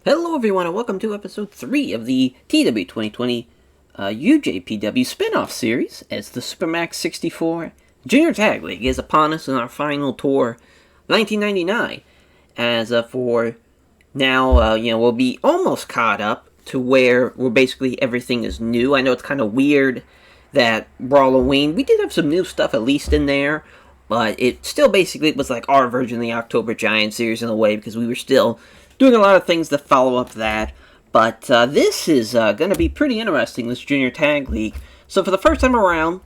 Hello everyone and welcome to episode 3 of the TEW 2020 UJPW Spinoff Series, as the Supermax 64 Junior Tag League is upon us in our final tour, 1999. As for now, we'll be almost caught up to where basically everything is new. I know it's kind of weird that Brawloween, we did have some new stuff at least in there, but it still basically was like our version of the October Giant series in a way, because we were still doing a lot of things to follow up that. But this is going to be pretty interesting, this Junior Tag League. So for the first time around,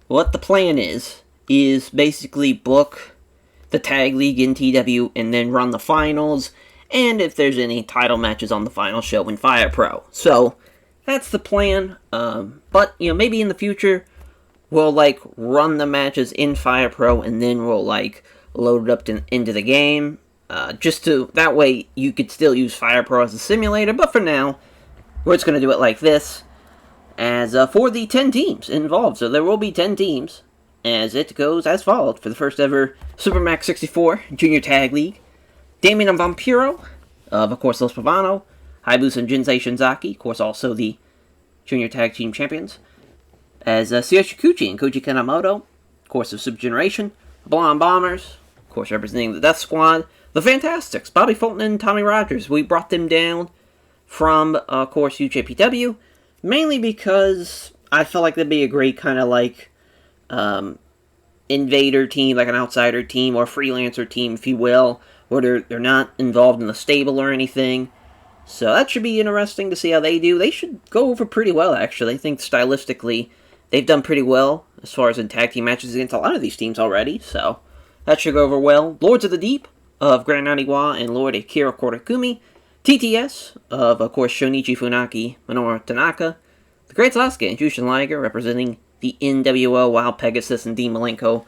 what the plan is basically book the Tag League in TEW and then run the finals, and if there's any title matches on the final show in Fire Pro. So that's the plan. But, maybe in the future, we'll, run the matches in Fire Pro and then we'll, load it up into the game. That way you could still use Fire Pro as a simulator, but for now, we're just going to do it like this. As for the 10 teams involved, so there will be 10 teams, as it goes as followed for the first ever Supermax 64 Junior Tag League. Damien and Vampiro, of course, Los Pavano, Hayabusa and Jinsei Shinzaki, of course, also the Junior Tag Team Champions. As Tsuyoshi Kikuchi and Koji Kanemoto, of course, of Super Generation. Blonde Bombers, of course, representing the Death Squad. The Fantastics, Bobby Fulton and Tommy Rogers. We brought them down from, of course, UJPW, mainly because I felt like they'd be a great kind of invader team, like an outsider team or freelancer team, if you will, where they're not involved in the stable or anything. So that should be interesting to see how they do. They should go over pretty well, actually. I think stylistically they've done pretty well as far as in tag team matches against a lot of these teams already, so that should go over well. Lords of the Deep of Grand Naniwa and Lord Akira Korakumi. TTS of course, Shonichi Funaki, Minoru Tanaka. The Great Sasuke and Jushin Liger, representing the NWO, Wild Pegasus and Dean Malenko,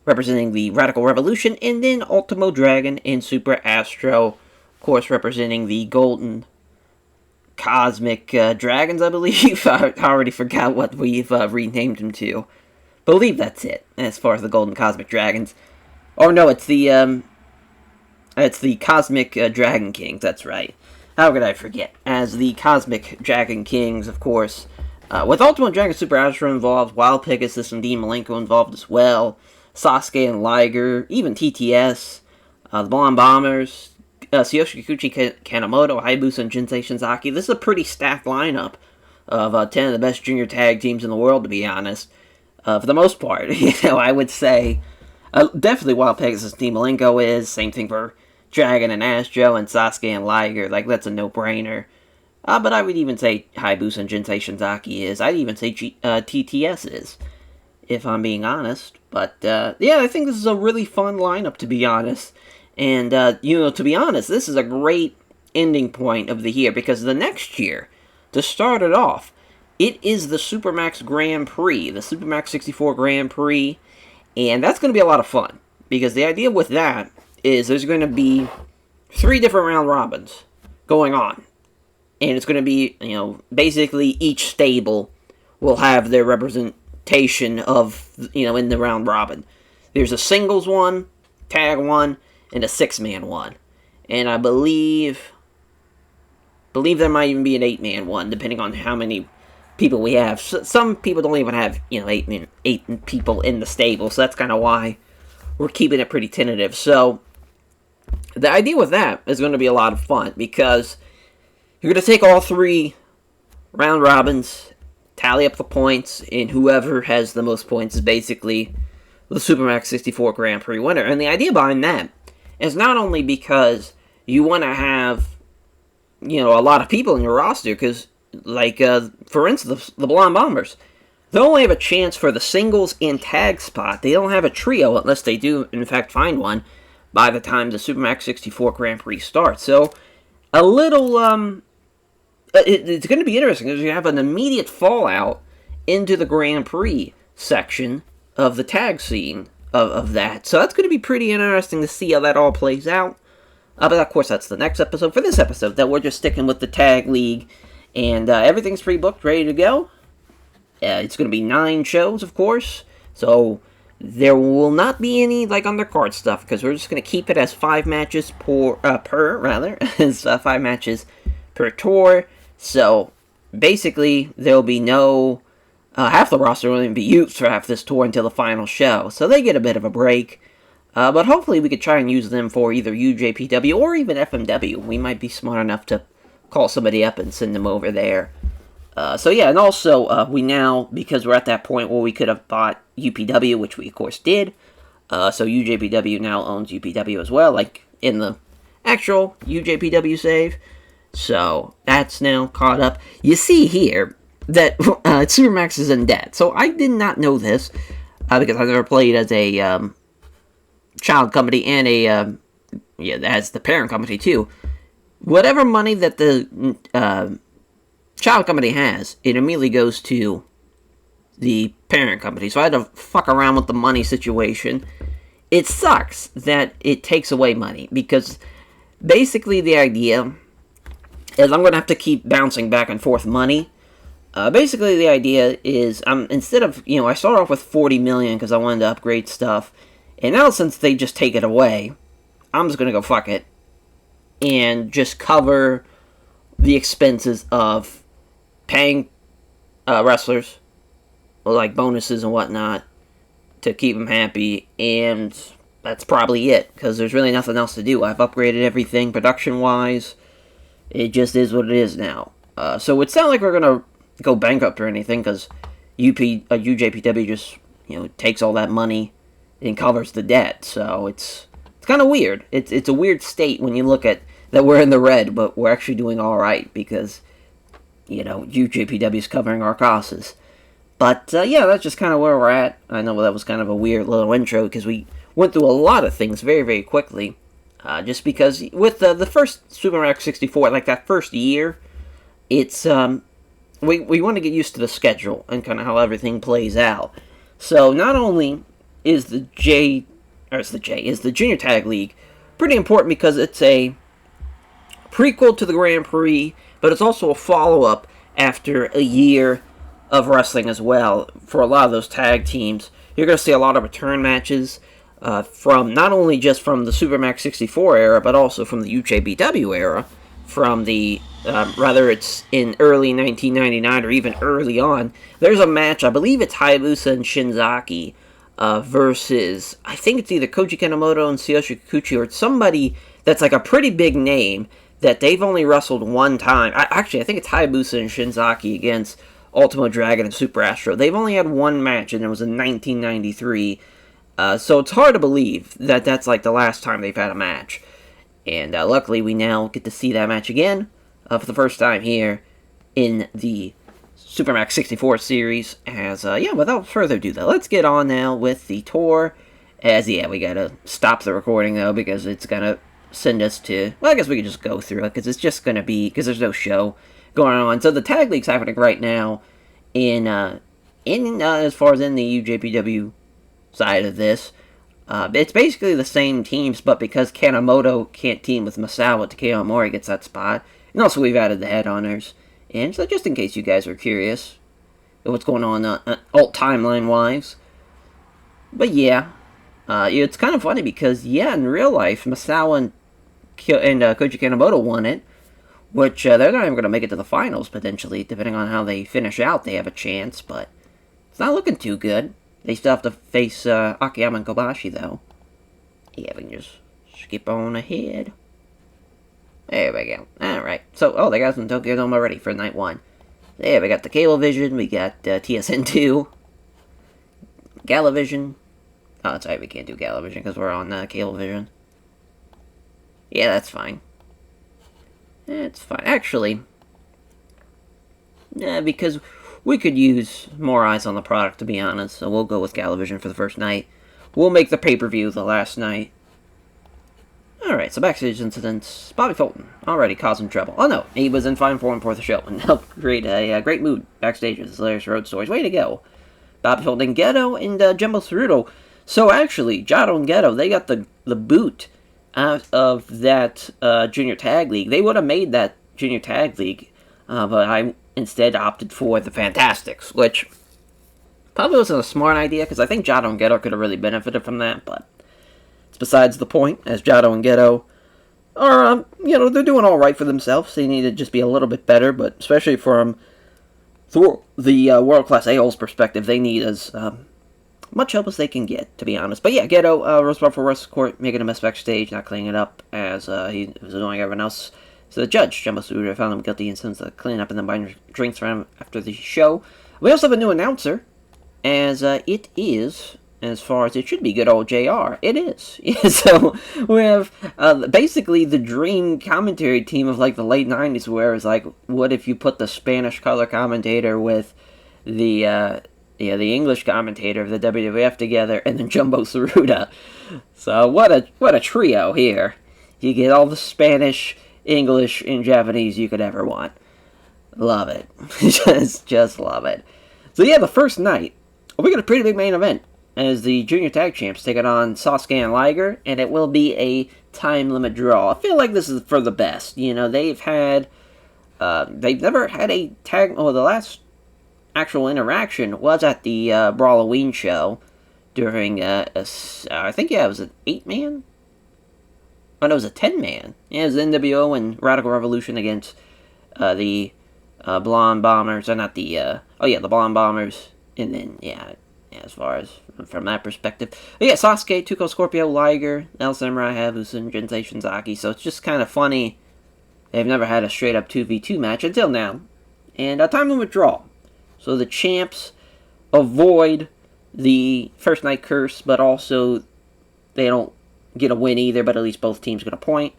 representing the Radical Revolution. And then Ultimo Dragon and Super Astro, of course, representing the Golden Cosmic Dragons, I believe. I already forgot what we've renamed them to. Believe that's it, as far as the Golden Cosmic Dragons. Or no, it's the Cosmic Dragon Kings, that's right. How could I forget? As the Cosmic Dragon Kings, of course, with Ultimate Dragon Super Astro involved, Wild Pegasus and Dean Malenko involved as well, Sasuke and Liger, even TTS, the Blonde Bombers, Tsuyoshi Kikuchi Kanemoto, Hayabusa and Jinsei Shinzaki. This is a pretty stacked lineup of 10 of the best junior tag teams in the world, to be honest. For the most part, I would say definitely Wild Pegasus and Dean Malenko is. Same thing for Dragon and Astro and Sasuke and Liger. That's a no-brainer. But I would even say Hayabusa and Jinsei Shinzaki is. I'd even say TTS is, if I'm being honest. But, yeah, I think this is a really fun lineup, to be honest. And, to be honest, this is a great ending point of the year, because the next year, to start it off, it is the Supermax Grand Prix, the Supermax 64 Grand Prix, and that's going to be a lot of fun, because the idea with that is there's going to be 3 different round robins going on, and it's going to be, basically each stable will have their representation of, in the round robin. There's a singles one, tag one, and a 6-man one. And I believe there might even be an 8-man one, depending on how many people we have. Some people don't even have, 8 people in the stable, so that's kind of why we're keeping it pretty tentative. So the idea with that is going to be a lot of fun, because you're going to take all 3 round robins, tally up the points, and whoever has the most points is basically the Supermax 64 Grand Prix winner. And the idea behind that is not only because you want to have, a lot of people in your roster, because, for instance, the Blonde Bombers, they only have a chance for the singles and tag spot. They don't have a trio, unless they do, in fact, find one by the time the Supermax 64 Grand Prix starts. So, a little, it's going to be interesting, because you have an immediate fallout into the Grand Prix section of the tag scene of that. So that's going to be pretty interesting to see how that all plays out. But of course, that's the next episode. For this episode, that we're just sticking with the Tag League, and everything's pre-booked, ready to go. It's going to be 9 shows, of course. So There will not be any like undercard stuff because we're just going to keep it as 5 matches as 5 matches per tour. So basically, there'll be no half the roster won't even be used for half this tour until the final show. So they get a bit of a break. But hopefully we could try and use them for either UJPW or even FMW. We might be smart enough to call somebody up and send them over there. So yeah, and also we now, because we're at that point where we could have bought UPW, which we of course did, so UJPW now owns UPW as well, like in the actual UJPW save. So that's now caught up. You see here that Supermax is in debt. So I did not know this because I never played as a child company and as the parent company too. Whatever money that the child company has, it immediately goes to the parent company. So I had to fuck around with the money situation. It sucks that it takes away money because basically the idea is I'm going to have to keep bouncing back and forth money. Basically the idea is instead of, I started off with 40 million because I wanted to upgrade stuff. And now since they just take it away, I'm just going to go fuck it and just cover the expenses of paying wrestlers, like bonuses and whatnot, to keep them happy, and that's probably it, because there's really nothing else to do. I've upgraded everything production-wise. It just is what it is now. So it's not like we're going to go bankrupt or anything, because UJPW just, takes all that money and covers the debt, so it's kind of weird. It's a weird state when you look at that we're in the red, but we're actually doing alright, because UJPW is covering our costs. But, yeah, that's just kind of where we're at. I know that was kind of a weird little intro, because we went through a lot of things very, very quickly. Just because with the first Super Mario 64, like that first year, it's, we want to get used to the schedule and kind of how everything plays out. So, not only is the Junior Tag League pretty important because it's a prequel to the Grand Prix, but it's also a follow-up after a year of wrestling as well. For a lot of those tag teams, you're going to see a lot of return matches from not only just from the Super Max 64 era, but also from the UJPW era, from the rather it's in early 1999 or even early on. There's a match, I believe it's Hayabusa and Shinzaki versus, I think it's either Koji Kanemoto and Tsuyoshi Kikuchi, or it's somebody that's like a pretty big name that they've only wrestled one time. I think it's Hayabusa and Shinzaki against Ultimo Dragon and Super Astro. They've only had one match, and it was in 1993. So it's hard to believe that that's like the last time they've had a match. And luckily, we now get to see that match again for the first time here in the Super Max 64 series. As, without further ado, though, let's get on now with the tour. We gotta stop the recording, though, because it's gonna send us to, well, I guess we could just go through it, because it's just going to be, because there's no show going on. So the tag league's happening right now in as far as in the UJPW side of this. It's basically the same teams, but because Kanemoto can't team with Masawa, Takeo Omori gets that spot. And also we've added the head-hunters. And so just in case you guys are curious what's going on alt timeline-wise. But yeah, it's kind of funny because, in real life, Masawa and Koji Kanemoto won it, which they're not even going to make it to the finals, potentially. Depending on how they finish out, they have a chance, but it's not looking too good. They still have to face Akiyama and Kobashi, though. Yeah, we can just skip on ahead. There we go. Alright. So, they got some Tokyo Dome already for night 1. There, we got the Cablevision, we got TSN2, Galavision. Oh, that's right, we can't do Galavision because we're on Cablevision. Yeah, that's fine. It's fine. Actually, because we could use more eyes on the product, to be honest, so we'll go with Galavision for the first night. We'll make the pay-per-view the last night. Alright, so backstage incidents. Bobby Fulton, already causing trouble. Oh no, he was in fine form for the show and helped create a great mood backstage with his hilarious road stories. Way to go. Bobby Fulton, Geto, and Jumbo Ceruto. So actually, Jado and Geto, they got the boot out of that Junior Tag League. They would have made that Junior Tag League, but I instead opted for the Fantastics, which Probably wasn't a smart idea, because I think Jado and Geto could have really benefited from that, but it's besides the point, as Jado and Geto are, they're doing all right for themselves. They need to just be a little bit better, but especially from the world-class A-Holes perspective, they need as much help as they can get, to be honest. But yeah, Geto, Roosevelt for West Court, making a mess backstage, not cleaning it up, as he was annoying everyone else. So the judge, Jumbo Tsuruta, found him guilty and sentenced to clean up and then buying drinks for him after the show. We also have a new announcer, as it is, as far as it should be, good old JR. It is. So we have basically the dream commentary team of like the late 90s, where it's like, what if you put the Spanish color commentator with the English commentator of the WWF together, and then Jumbo Tsuruta. So what a trio here. You get all the Spanish, English, and Japanese you could ever want. Love it. just love it. So yeah, the first night, we got a pretty big main event, as the Junior Tag Champs taking on Sasuke and Liger, and it will be a time limit draw. I feel like this is for the best. They've never had a tag. The last actual interaction was at the Brawloween show during I think it was an 8-man. Oh, no, it was a 10-man. Yeah, it was NWO and Radical Revolution against the Blonde Bombers, or not the the Blonde Bombers, and then as far as from that perspective, but yeah, Sasuke, Tuco Scorpio, Liger, El Samurai, Hayabusa, and Jinsei Shinzaki. So it's just kind of funny. They've never had a straight up 2v2 match until now, and a time limit draw. So the champs avoid the first night curse, but also they don't get a win either, but at least both teams get a point.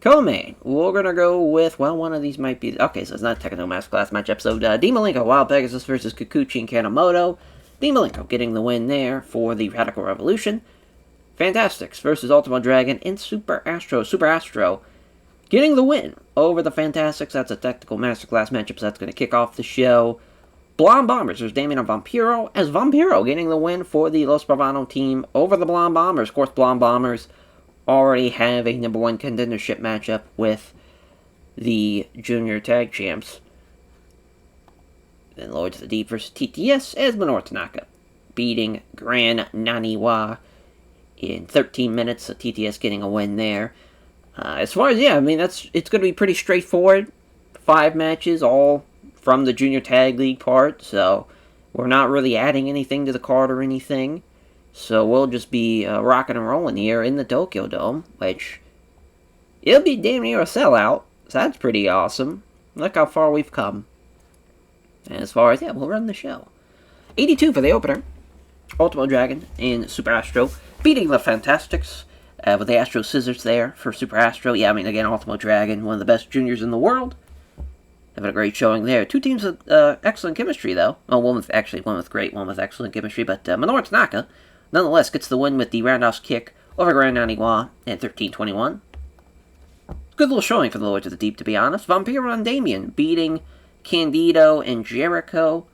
Co-main, we're going to go with, one of these might be, okay, so it's not a Techno Masterclass match episode. Dean Malenko, Wild Pegasus versus Kikuchi and Kanemoto. Dean Malenko getting the win there for the Radical Revolution. Fantastics versus Ultimo Dragon and Super Astro. Super Astro getting the win over the Fantastics. That's a Technical Masterclass matchup, so that's going to kick off the show. Blonde Bombers versus Damien and Vampiro, as Vampiro getting the win for the Los Bravano team over the Blonde Bombers. Of course, Blonde Bombers already have a number one contendership matchup with the Junior Tag Champs. Then Lords of the Deep versus TTS, as Minoru Tanaka beating Gran Naniwa in 13 minutes, so TTS getting a win there. As far as, it's going to be pretty straightforward. 5 matches, all from the Junior Tag League part, so we're not really adding anything to the card or anything. So we'll just be rocking and rolling here in the Tokyo Dome, which it'll be damn near a sellout, so that's pretty awesome. Look how far we've come. And as far as, we'll run the show. 82 for the opener. Ultimo Dragon and Super Astro beating the Fantastics with the Astro Scissors there for Super Astro. Again, Ultimo Dragon, one of the best juniors in the world. Having a great showing there. 2 teams with excellent chemistry, though. Well, one with great, one with excellent chemistry. But Minoru Tanaka, nonetheless, gets the win with the roundhouse kick over Gran Naniwa at 13-21. Good little showing for the Lords of the Deep, to be honest. Vampiro and Damien beating Candido and Jericho.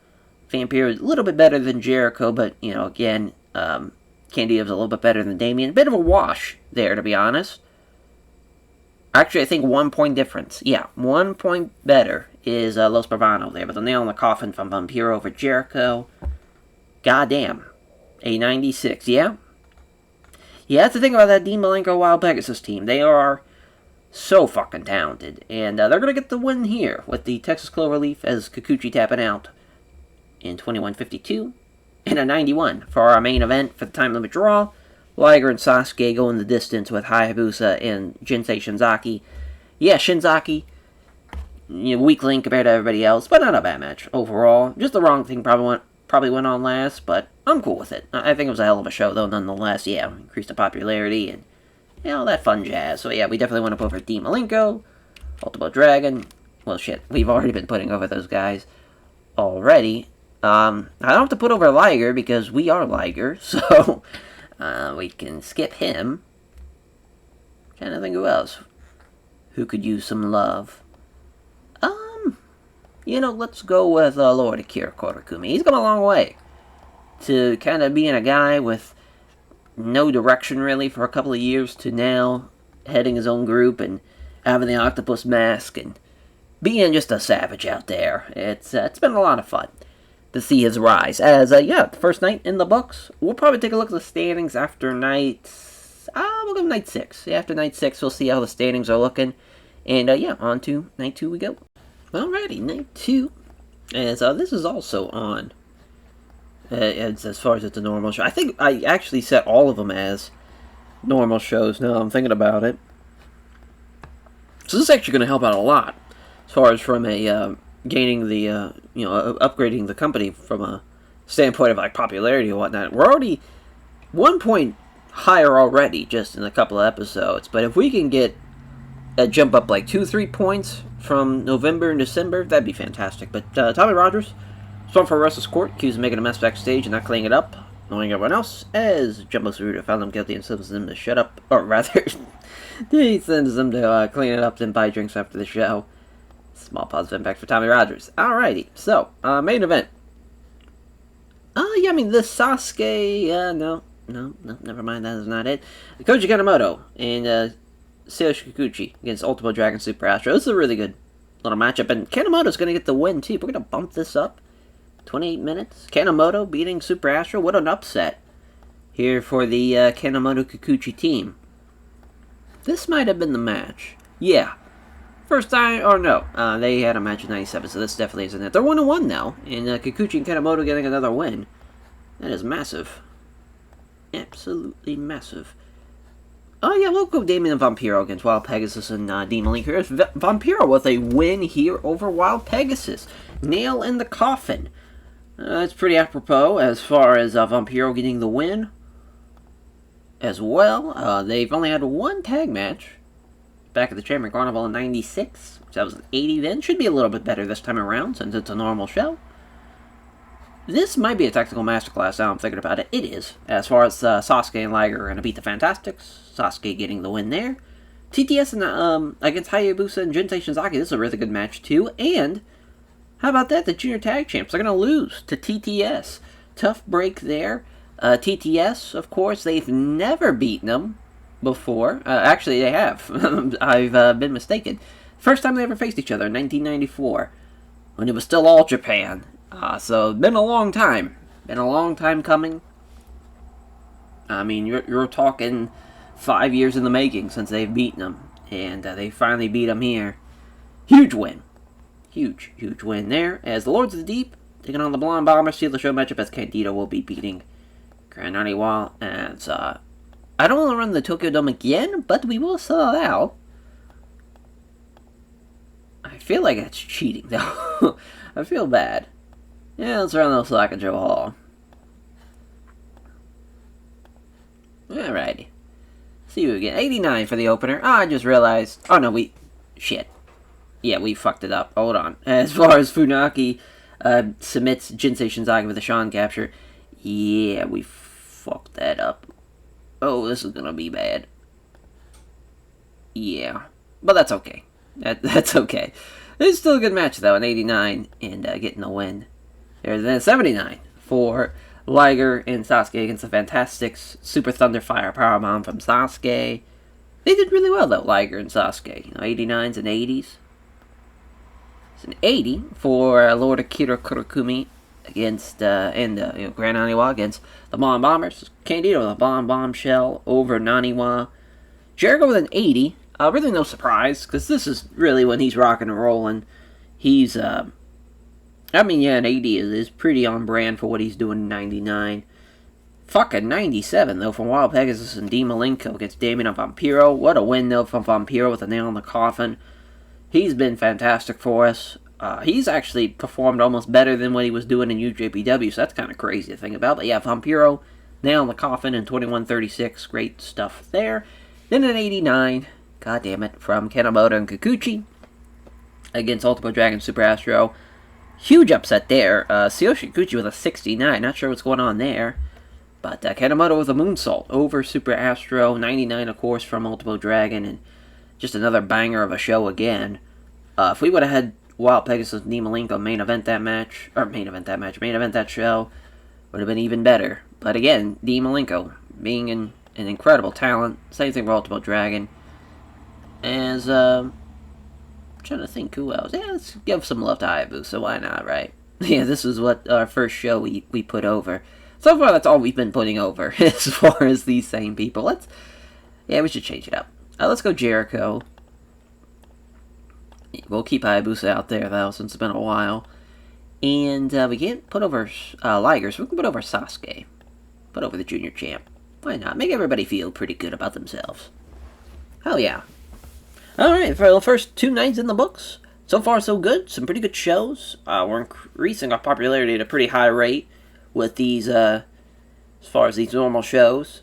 Vampiro is a little bit better than Jericho, but, again, Candido's a little bit better than Damien. A bit of a wash there, to be honest. Actually, I think 1 point difference. 1 point better is Los Bravano there, but the nail in the coffin from Vampiro over Jericho. Goddamn. A 96, yeah? Yeah, that's the thing about that Dean Malenko Wild Pegasus team. They are so fucking talented, and they're going to get the win here with the Texas Cloverleaf as Kikuchi tapping out in 21:52, and a 91 for our main event for the time limit draw. Liger and Sasuke going the distance with Hayabusa and Jinsei Shinzaki. Yeah, Shinzaki, weak link compared to everybody else, but not a bad match overall. Just the wrong thing probably went on last, but I'm cool with it. I think it was a hell of a show, though, nonetheless. Increased the popularity and all that fun jazz. So, we definitely went up over Dean Malenko, Ultimo Dragon. Well, shit, we've already been putting over those guys already. I don't have to put over Liger because we are Liger, so we can skip him. Trying to think who else. Who could use some love? Let's go with Lord Akira Korakumi. He's come a long way to kind of being a guy with no direction really for a couple of years to now heading his own group and having the octopus mask and being just a savage out there. It's been a lot of fun. to see his rise. As, the first night in the books. We'll probably take a look at the standings after night... we'll go night 6. Yeah, after night 6, we'll see how the standings are looking. And, on to night 2 we go. Alrighty, night 2. As, this is also on... as far as it's a normal show. I think I actually set all of them as normal shows now I'm thinking about it. So this is actually going to help out a lot. As far as from a, gaining the, upgrading the company from a standpoint of, like, popularity and whatnot. We're already 1 point higher already, just in a couple of episodes. But if we can get a jump up, like, 2-3 points from November and December, that'd be fantastic. But, Tommy Rogers... Storm for Russell's court, accused of making a mess backstage and not cleaning it up, knowing everyone else, as Jumbo Ceruto found them guilty and sends them to shut up, or rather, he sends them to clean it up and buy drinks after the show. Small positive impact for Tommy Rogers. Alrighty, so, main event. The Sasuke, no, never mind, that is not it. Koji Kanemoto and Satoshi Kikuchi against Ultimo Dragon Super Astro. This is a really good little matchup, and Kanemoto's going to get the win, too. We're going to bump this up. 28 minutes. Kanemoto beating Super Astro. What an upset here for the Kanemoto-Kikuchi team. This might have been the match. Yeah. First time, or no. They had a match in 97, so this definitely isn't it. They're 1-1 now, and Kikuchi and Kanemoto getting another win. That is massive. Absolutely massive. Oh, yeah, we'll go Damien and Vampiro against Wild Pegasus and Dean Malenko. Vampiro with a win here over Wild Pegasus. Nail in the coffin. That's pretty apropos as far as Vampiro getting the win as well. They've only had one tag match back at the Champion Carnival in 96. So that was 80 then. Should be a little bit better this time around since it's a normal show. This might be a technical masterclass now I'm thinking about it. It is. As far as Sasuke and Liger are going to beat the Fantastics. Sasuke getting the win there. TTS and, against Hayabusa and Jinsei Shinzaki. This is a really good match too. And... how about that? The Junior Tag Champs are going to lose to TTS. Tough break there. TTS, of course, they've never beaten them before. Actually, they have. I've been mistaken. First time they ever faced each other in 1994. When it was still All Japan. So, been a long time. Been a long time coming. I mean, you're talking 5 years in the making since they've beaten them. And they finally beat them here. Huge win. Huge win there. As the Lords of the Deep taking on the Blonde Bombers, steal the show matchup as Candido will be beating Grand Aniwa. And I don't want to run the Tokyo Dome again, but we will sell it out. I feel like that's cheating, though. I feel bad. Yeah, let's run those Slack and Joe Hall. Alrighty. See you again. 89 for the opener. I just realized. Oh, no, shit. Yeah, we fucked it up. Hold on. As far as Funaki submits Jinsei Shinzaki with a Sean capture, yeah, we fucked that up. Oh, this is gonna be bad. Yeah, but that's okay. That's okay. It's still a good match, though, in 89, and getting the win. There's then 79 for Liger and Sasuke against the Fantastics. Super Thunder Fire Powerbomb from Sasuke. They did really well, though, Liger and Sasuke. 89s and 80s. It's an 80 for Lord Akira Kurakumi against, Grand Naniwa against the Blonde Bombers. Candido with a bombshell over Naniwa. Jericho with an 80. Really no surprise, because this is really when he's rocking and rolling. He's, an 80 is pretty on brand for what he's doing in 99. Fucking 97, though, from Wild Pegasus and Dean Malenko against Damien and Vampiro. What a win, though, from Vampiro with a nail in the coffin. He's been fantastic for us. He's actually performed almost better than what he was doing in UJPW, so that's kind of crazy to think about. But yeah, Vampiro, nail in the coffin in 21:36. Great stuff there. Then in 89, god damn it, from Kanemoto and Kikuchi against Ultimo Dragon Super Astro. Huge upset there. Satoshi Kikuchi with a 69. Not sure what's going on there. But Kanemoto with a moonsault over Super Astro. 99, of course, from Ultimo Dragon. And just another banger of a show again. If we would have had Wild Pegasus and Dean Malenko main event that show, would have been even better. But again, Dean Malenko being an incredible talent. Same thing with Ultimo Dragon. As, I'm trying to think who else. Yeah, let's give some love to Hayabusa, so why not, right? Yeah, this is what our first show we put over. So far, that's all we've been putting over as far as these same people. Yeah, we should change it up. Let's go Jericho. We'll keep Hayabusa out there, though, since it's been a while. And we can't put over Liger, so we can put over Sasuke. Put over the junior champ. Why not? Make everybody feel pretty good about themselves. Hell yeah. Alright, for the first 2 nights in the books, so far so good. Some pretty good shows. We're increasing our popularity at a pretty high rate with these, as far as these normal shows.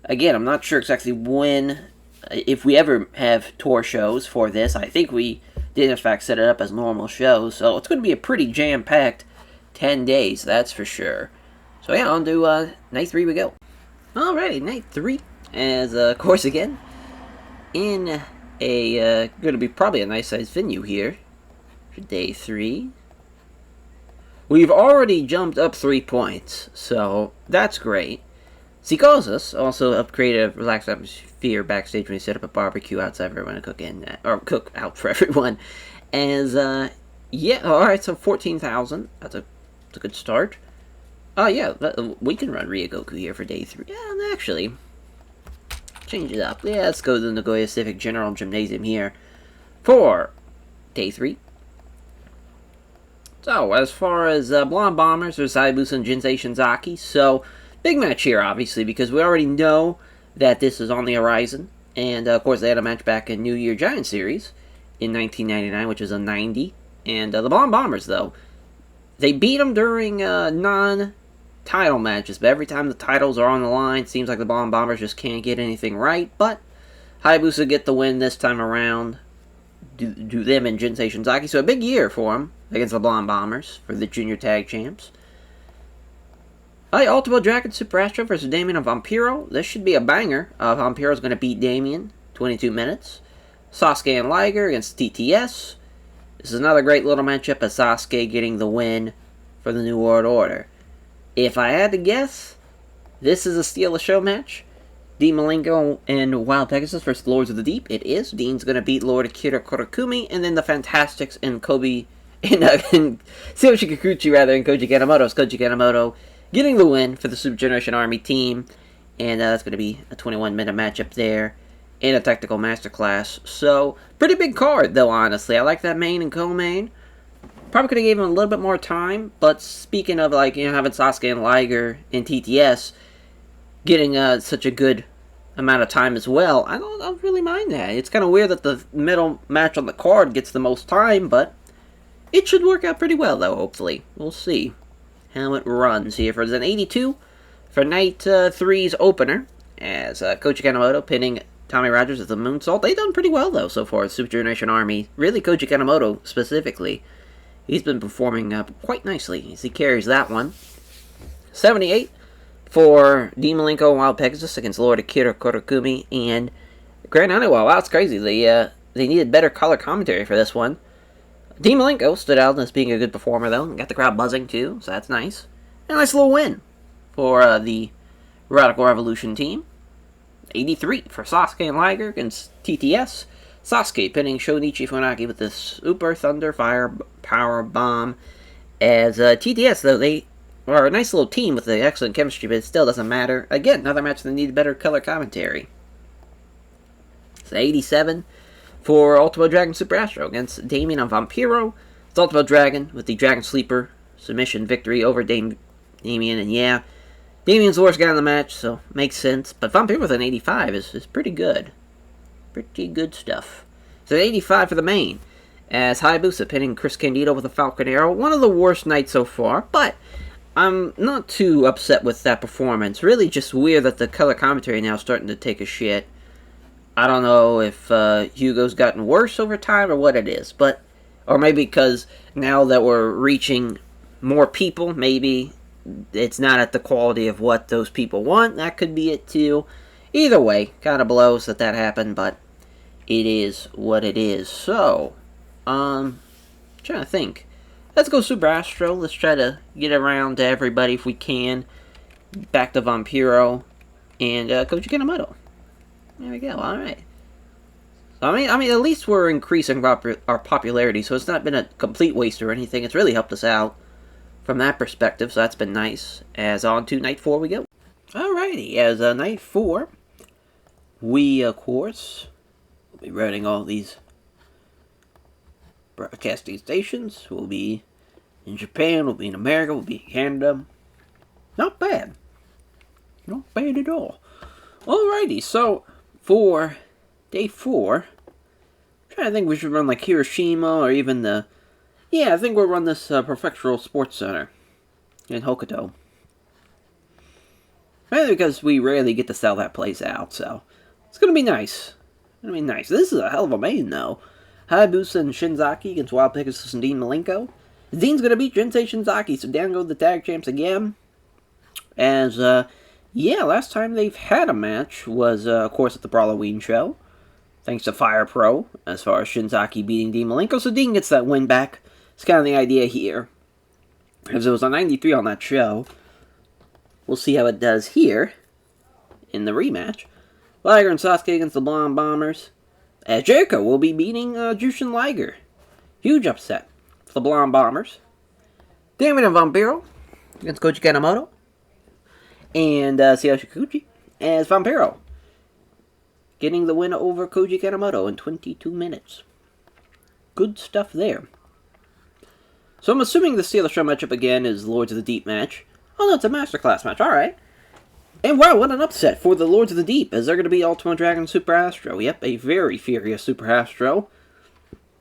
Again, I'm not sure exactly when, if we ever have tour shows for this. I think we did in fact set it up as normal shows, so it's going to be a pretty jam-packed 10 days, that's for sure. So yeah, on to night 3 we go. Alrighty, night 3, as of course again, in a, going to be probably a nice sized venue here for day 3. We've already jumped up 3 points, so that's great. Psicosis also upgraded a relaxed atmosphere backstage when he set up a barbecue outside for everyone to cook in, or cook out for everyone. As, yeah, alright, so 14,000. That's a good start. Oh, yeah, we can run Ryogoku here for day 3. Yeah, actually, change it up. Yeah, let's go to the Nagoya Civic General Gymnasium here for day 3. So, as far as Blonde Bombers, there's Hayabusa and Jinsei Shinzaki. So, big match here, obviously, because we already know that this is on the horizon. And, of course, they had a match back in New Year Giant Series in 1999, which was a 90. And the Blonde Bombers, though, they beat them during non-title matches. But every time the titles are on the line, it seems like the Blonde Bombers just can't get anything right. But Hayabusa get the win this time around. Do them and Jinsei Shinzaki. So a big year for them against the Blonde Bombers for the Junior Tag Champs. Ultimo Dragon Super Astro versus Damien and Vampiro. This should be a banger. Vampiro's going to beat Damien. 22 minutes. Sasuke and Liger against TTS. This is another great little matchup of Sasuke getting the win for the New World Order. If I had to guess, this is a steal the show match. Dean Malenko and Wild Pegasus versus Lords of the Deep. It is. Dean's going to beat Lord Akira Kurakumi, and then the Fantastics and Kobe and Tsuyoshi Kikuchi and Koji Kanemoto. Koji Kanemoto getting the win for the Super Generation Army team, and that's going to be a 21-minute matchup there in a technical masterclass. So, pretty big card, though, honestly. I like that main and co-main. Probably could have given him a little bit more time, but speaking of, like, having Sasuke and Liger and TTS getting such a good amount of time as well, I don't really mind that. It's kind of weird that the middle match on the card gets the most time, but it should work out pretty well, though, hopefully. We'll see how it runs here. For an 82 for night 3's opener, as Koji Kanemoto pinning Tommy Rogers with the moonsault. They've done pretty well, though, so far, Super Generation Army. Really, Koji Kanemoto, specifically. He's been performing quite nicely as he carries that one. 78 for Dean Malenko and Wild Pegasus against Lord Akira Kurakumi and Grand Honeywell. Wow, it's crazy. They needed better color commentary for this one. Dean Malenko stood out as being a good performer, though, and got the crowd buzzing, too, so that's nice. And a nice little win for the Radical Revolution team. 83 for Sasuke and Liger against TTS. Sasuke pinning Shonichi Funaki with the Super Thunder Fire Power Bomb. As TTS, though, they are a nice little team with the excellent chemistry, but it still doesn't matter. Again, another match that needed better color commentary. So 87 for Ultimo Dragon Super Astro against Damien and Vampiro. It's Ultimo Dragon with the Dragon Sleeper submission victory over Damien, and yeah, Damien's the worst guy in the match, so makes sense. But Vampiro with an 85 is pretty good. Pretty good stuff. So 85 for the main, as Hayabusa pinning Chris Candido with a Falcon Arrow. One of the worst nights so far, but I'm not too upset with that performance. Really just weird that the color commentary now is starting to take a shit. I don't know if Hugo's gotten worse over time or what it is, but or maybe because now that we're reaching more people, maybe it's not at the quality of what those people want. That could be it too. Either way, kind of blows that happened, but it is what it is. So, trying to think. Let's go Super Astro. Let's try to get around to everybody if we can. Back to Vampiro and Koji Kanemoto. There we go. All right. So, I mean, at least we're increasing our popularity, so it's not been a complete waste or anything. It's really helped us out. from that perspective, so that's been nice. As on to night 4 we go. Alrighty, as night 4, we, of course, will be running all these broadcasting stations. We'll be in Japan, we'll be in America, we'll be in Canada. Not bad. Not bad at all. Alrighty, so for day 4, I'm trying to think we should run like Hiroshima or even the... Yeah, I think we'll run this Prefectural Sports Center in Hokuto. Mainly because we rarely get to sell that place out, so it's going to be nice. It's going to be nice. This is a hell of a main, though. Hayabusa and Shinzaki against Wild Pegasus and Dean Malenko. Dean's going to beat Jinsei Shinzaki, so down go the tag champs again. As, yeah, last time they've had a match was, of course, at the Brawloween show. Thanks to Fire Pro, as far as Shinzaki beating Dean Malenko, so Dean gets that win back. It's kind of the idea here. Because it was a 93 on that show. We'll see how it does here in the rematch. Liger and Sasuke against the Blonde Bombers. As Jericho will be beating Jushin Liger. Huge upset for the Blonde Bombers. Damien and Vampiro against Koji Kanemoto. And Sayoshi Kikuchi as Vampiro getting the win over Koji Kanemoto in 22 minutes. Good stuff there. So I'm assuming the Steal the Show matchup again is Lords of the Deep match. Oh no, it's a Masterclass match, alright. And wow, what an upset for the Lords of the Deep, as they're going to be Ultimo Dragon Super Astro. Yep, a very furious Super Astro.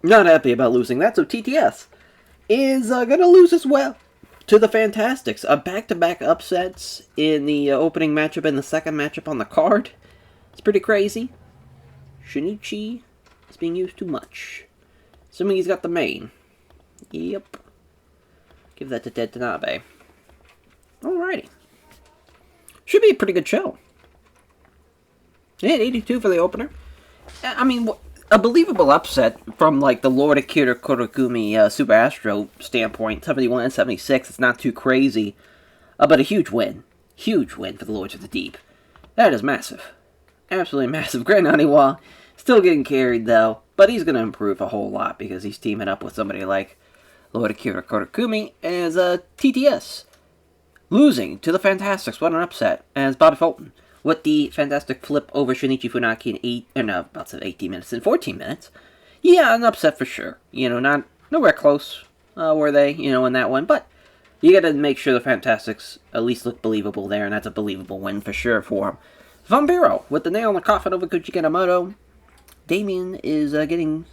Not happy about losing that, so TTS is going to lose as well to the Fantastics. Back-to-back upsets in the opening matchup and the second matchup on the card. It's pretty crazy. Shinichi is being used too much. Assuming he's got the main. Yep. Give that to Ted Tanabe. Alrighty. Should be a pretty good show. Yeah, 82 for the opener. I mean, a believable upset from, like, the Lord Akira Kurogumi Super Astro standpoint. 71 and 76, it's not too crazy. But a huge win. Huge win for the Lords of the Deep. That is massive. Absolutely massive. Grand Aniwa still getting carried, though. But he's going to improve a whole lot because he's teaming up with somebody like Lord Akira Kurogumi as TTS. Losing to the Fantastics. What an upset. As Bobby Fulton with the fantastic flip over Shinichi Funaki in 18 minutes and 14 minutes. Yeah, an upset for sure. You know, nowhere close were they, you know, in that one. But you got to make sure the Fantastics at least look believable there, and that's a believable win for sure for him. Vampiro with the nail in the coffin over Koji Kanemoto. Damien is getting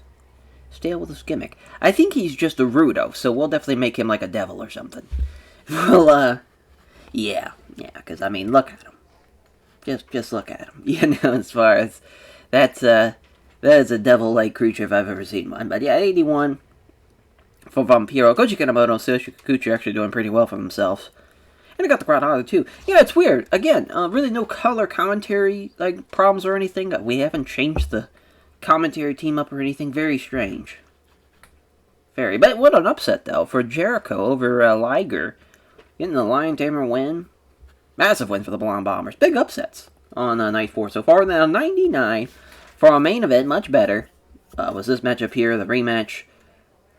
stale with his gimmick. I think he's just a Rudo, so we'll definitely make him like a devil or something. Well, yeah, because, I mean, look at him. Just look at him. You know, as far as, that is a devil-like creature if I've ever seen one. But yeah, 81 for Vampiro. Koji Kanemoto and Sayoshi Kikuchi are actually doing pretty well for themselves. And I got the crowd on it, too. Yeah, it's weird. Again, really no color commentary, like, problems or anything. We haven't changed the commentary team up or anything. Very strange. Very. But what an upset, though, for Jericho over Liger. Getting the Lion Tamer win. Massive win for the Blonde Bombers. Big upsets on night 4 so far. Now 99 for our main event. Much better. Was this matchup here, the rematch.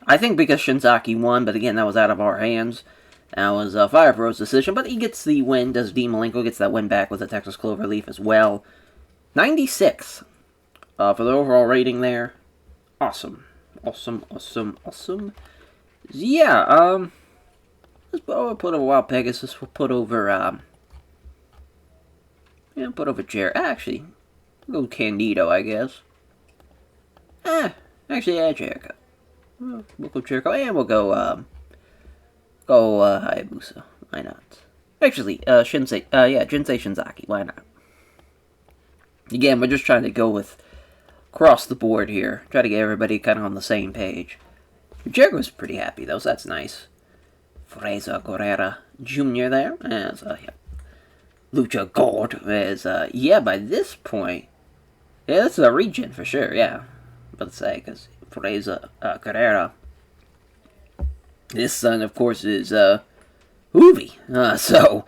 I think because Shinzaki won, but again, that was out of our hands. That was Fire Pro's decision, but he gets the win. Does Dean Malenko gets that win back with the Texas Cloverleaf as well. 96 for the overall rating there. Awesome. Awesome. Yeah, let's put over Wild Pegasus. We'll put over, put over Jared. Actually, we'll go Candido, I guess. Actually, yeah, Jericho. We'll go Jericho, and we'll go Hayabusa. Why not? Actually, Jinsei Shinzaki. Why not? Again, we're just trying to go with across the board here. Try to get everybody kind of on the same page. Jericho's pretty happy, though, so that's nice. Fraser Guerrera Jr. there, as, Lucha Gold, as, by this point, yeah, this is a region for sure, yeah. Let's say, because Fraser Guerrera, his son, of course, is, Hoovy, so,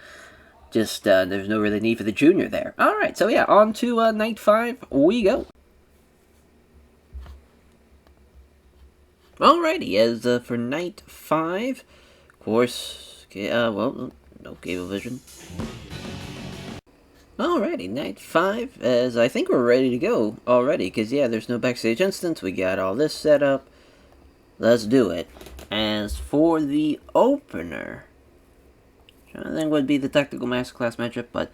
just, there's no really need for the junior there. Alright, so yeah, on to, night 5, we go. Alrighty, as, for night 5, of course, well, no Cablevision. Alrighty, night 5, as I think we're ready to go already, because yeah, there's no backstage instance, we got all this set up. Let's do it. As for the opener, I think would be the Technical Masterclass matchup, but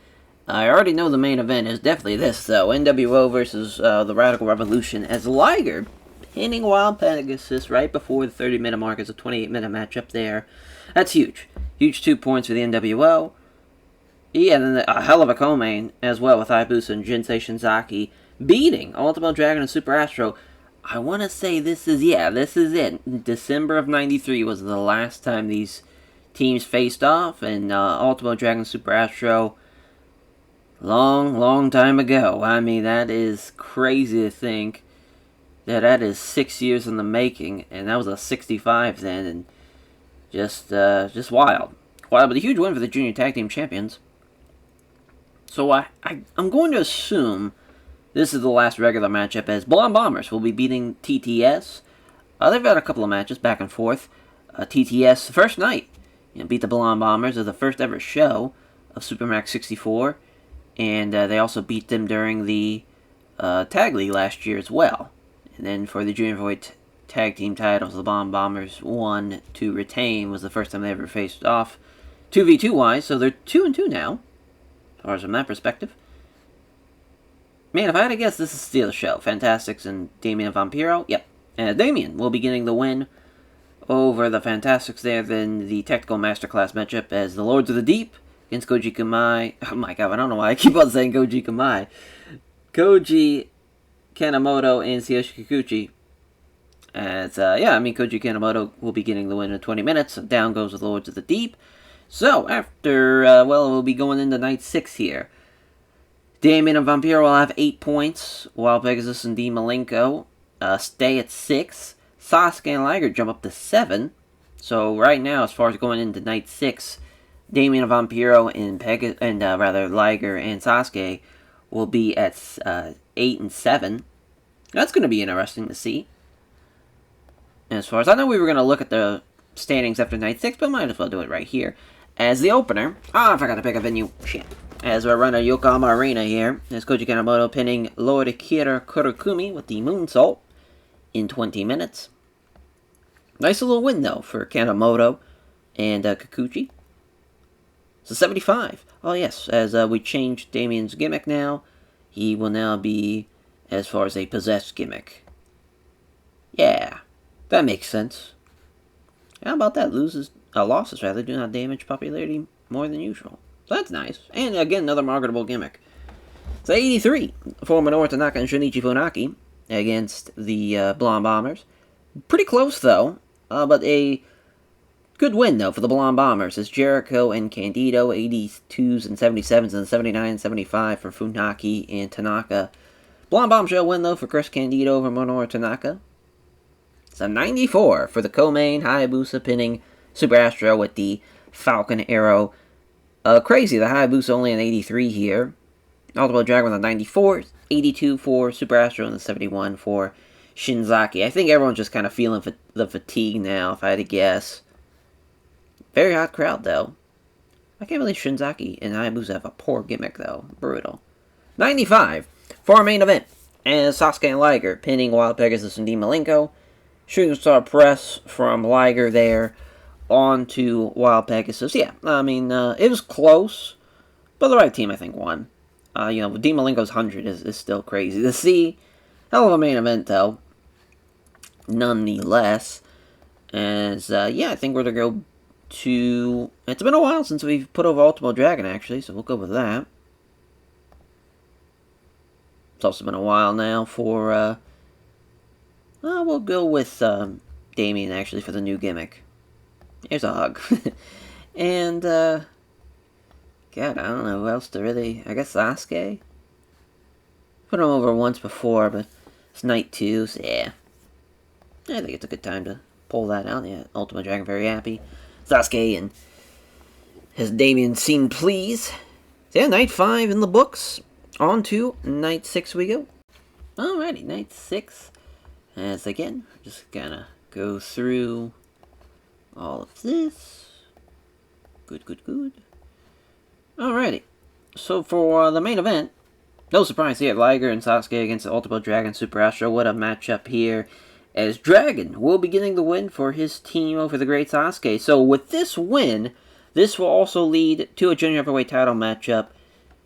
I already know the main event is definitely this, though. NWO versus the Radical Revolution, as Liger pinning Wild Pegasus right before the 30-minute mark as a 28-minute matchup there. That's huge. Huge 2 points for the NWO. Yeah, and then a hell of a co-main as well with Hayabusa and Jinsei Shinzaki beating Ultimo Dragon and Super Astro. I want to say this is it. December of 93 was the last time these teams faced off, and Ultimo Dragon Super Astro, long time ago. I mean, that is crazy to think that is 6 years in the making, and that was a 65 then, and just wild. But a huge win for the Junior Tag Team Champions. So I'm going to assume this is the last regular matchup, as Blonde Bombers will be beating TTS. They've had a couple of matches back and forth. TTS, the first night, beat the Blonde Bombers of the first ever show of Supermax 64. And they also beat them during the Tag League last year as well. And then for the Junior Void Tag Team titles, the Blonde Bombers won to retain. Was the first time they ever faced off 2v2 wise, so they're 2-2 now. As far as from that perspective. Man, if I had to guess, this is steal the show. Fantastics and Damien Vampiro. Yep. Damien will be getting the win over the Fantastics there, then the Technical Masterclass matchup as the Lords of the Deep against Koji Kamai. Oh my god, I don't know why I keep on saying Koji Kamai. Koji Kanemoto and Tsuyoshi Kikuchi. As, Koji Kanemoto will be getting the win in 20 minutes. Down goes the Lords of the Deep. So, after, we'll be going into night 6 here. Damien and Vampiro will have 8 points, while Pegasus and Dean Malenko stay at 6. Sasuke and Liger jump up to 7. So, right now, as far as going into night 6, Damien and Vampiro and Liger and Sasuke will be at 8 and 7. That's going to be interesting to see. As far as I know, we were going to look at the standings after night 6, but might as well do it right here. As the opener, I forgot to pick a venue. Shit. As we're running Yokohama Arena here, as Koji Kanemoto pinning Lord Akira Kurokumi with the moonsault in 20 minutes. Nice little win, though, for Kanemoto and Kikuchi. So 75. Oh, yes, as we changed Damien's gimmick now, he will now be, as far as a possessed gimmick. Yeah, that makes sense. How about that? Losses rather do not damage popularity more than usual. So that's nice. And again, another marketable gimmick. So 83 for Minoru Tanaka and Shinichi Funaki against the Blonde Bombers. Pretty close though, but a good win though for the Blonde Bombers as Jericho and Candido, 82s and 77s, and 79 and 75 for Funaki and Tanaka. Blonde Bombshell win though for Chris Candido over Minoru Tanaka. So 94 for the co-main, Hayabusa pinning Super Astro with the Falcon Arrow. Crazy, the Hayabusa only an 83 here. Ultimo Dragon with a 94, 82 for Super Astro, and the 71 for Shinzaki. I think everyone's just kind of feeling the fatigue now, if I had to guess. Very hot crowd, though. I can't believe Shinzaki and Hayabusa have a poor gimmick, though. Brutal. 95 for our main event, as Sasuke and Liger pinning Wild Pegasus and Dean Malenko. Shooting Star Press from Liger there onto Wild Pegasus. Yeah, I mean, it was close, but the right team, I think, won. Dean Malenko's 100 is still crazy to see. Hell of a main event, though. Nonetheless. As, I think we're going to go to... It's been a while since we've put over Ultimo Dragon, actually, so we'll go with that. It's also been a while now for, we'll go with, Damien, actually, for the new gimmick. Here's a hug. And, God, I don't know who else to really... I guess Sasuke? Put him over once before, but it's night 2, so yeah. I think it's a good time to pull that out. Yeah, Ultimo Dragon very happy. Sasuke and his Damien seem pleased. So yeah, night 5 in the books. On to night 6 we go. Alrighty, night 6. As again, just gonna go through all of this. Good. Alrighty. So for the main event, no surprise here, Liger and Sasuke against the Ultimate Dragon Super Astro. What a matchup here, as Dragon will be getting the win for his team over the Great Sasuke. So with this win, this will also lead to a Junior Heavyweight title matchup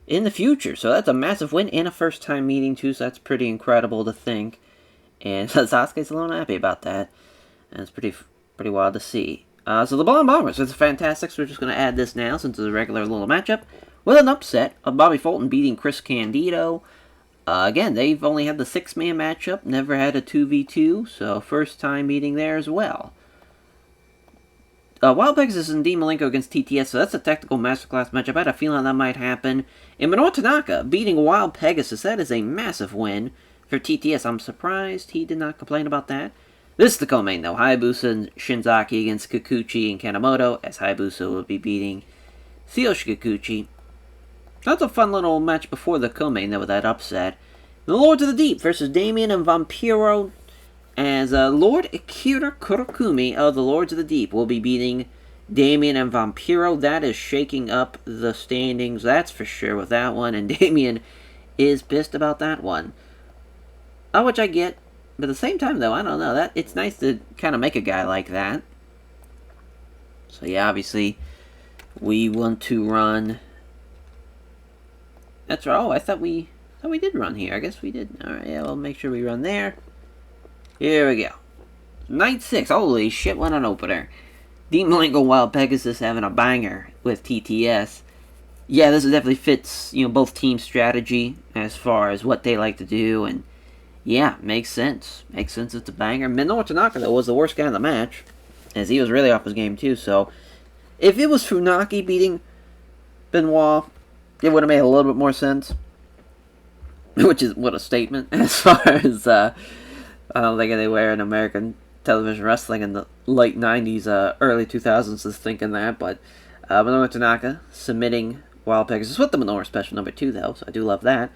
in the future. So that's a massive win and a first-time meeting, too, so that's pretty incredible to think. And Sasuke's a little happy about that. And it's pretty wild to see. So the Blonde Bombers with the Fantastics, we're just going to add this now since it's a regular little matchup, with an upset of Bobby Fulton beating Chris Candido. Again, they've only had the 6-man matchup, never had a 2v2, so first time meeting there as well. Wild Pegasus and Dean Malenko against TTS, so that's a technical masterclass matchup. I had a feeling that might happen. And Minoru Tanaka beating Wild Pegasus, that is a massive win for TTS. I'm surprised he did not complain about that. This is the co-main, though. Hayabusa and Shinzaki against Kikuchi and Kanemoto, as Hayabusa will be beating Tsuyoshi Kikuchi. That's a fun little match before the co-main, though, with that upset. The Lords of the Deep versus Damien and Vampiro, as Lord Akira Kurokumi of the Lords of the Deep will be beating Damien and Vampiro. That is shaking up the standings, that's for sure, with that one. And Damien is pissed about that one. Which I get. But at the same time, though, I don't know. It's nice to kind of make a guy like that. So, yeah, obviously, we want to run. That's right. Oh, I thought we did run here. I guess we did. All right, yeah, we'll make sure we run there. Here we go. Night 6. Holy shit, what an opener. Dean Malenko Wild Pegasus having a banger with TTS. Yeah, this definitely fits, both team strategy as far as what they like to do, and yeah, makes sense. Makes sense, it's a banger. Minoru Tanaka, though, was the worst guy in the match, as he was really off his game, too. So, if it was Funaki beating Benoit, it would have made a little bit more sense. Which is, what a statement, as far as, I don't think anywhere in American television wrestling in the late 90s, early 2000s is thinking that. But, Minoru Tanaka submitting Wild Pegasus with the Minoru special number 2, though, so I do love that.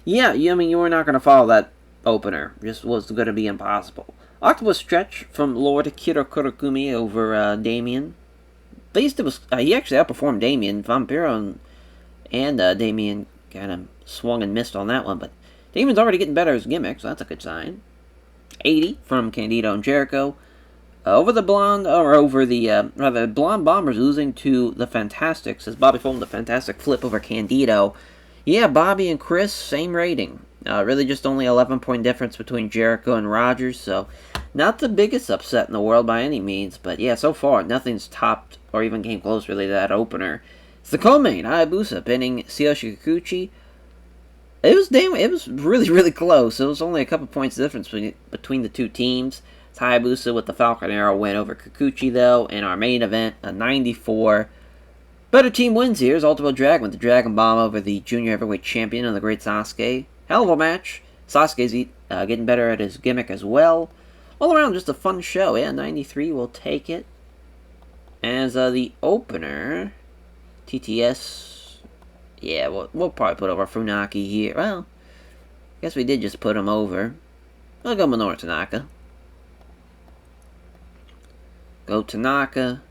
Yeah, you were not going to follow that opener. Just was going to be impossible. Octopus Stretch from Lord Akira Kurokumi over Damien. At least it was, he actually outperformed Damien. Vampiro and Damien kind of swung and missed on that one, but Damien's already getting better as a gimmick, so that's a good sign. 80 from Candido and Jericho. Over the Blonde Bombers losing to the Fantastics, as Bobby Fulton the Fantastic flip over Candido. Yeah, Bobby and Chris, same rating. Really just only 11-point difference between Jericho and Rogers, so not the biggest upset in the world by any means, but yeah, so far, nothing's topped or even came close really to that opener. It's the co-main, Hayabusa pinning Tsuyoshi Kikuchi. It was really, really close. It was only a couple points difference between the two teams. It's Hayabusa with the Falcon Arrow win over Kikuchi, though, in our main event, a 94. Better team wins here is Ultimate Dragon with the Dragon Bomb over the Junior Heavyweight Champion of the Great Sasuke. Hell of a match. Sasuke's getting better at his gimmick as well. All around, just a fun show. Yeah, 93 will take it. As the opener, TTS. Yeah, we'll probably put over Funaki here. Well, I guess we did just put him over. I'll go Minoru Tanaka. Go Tanaka.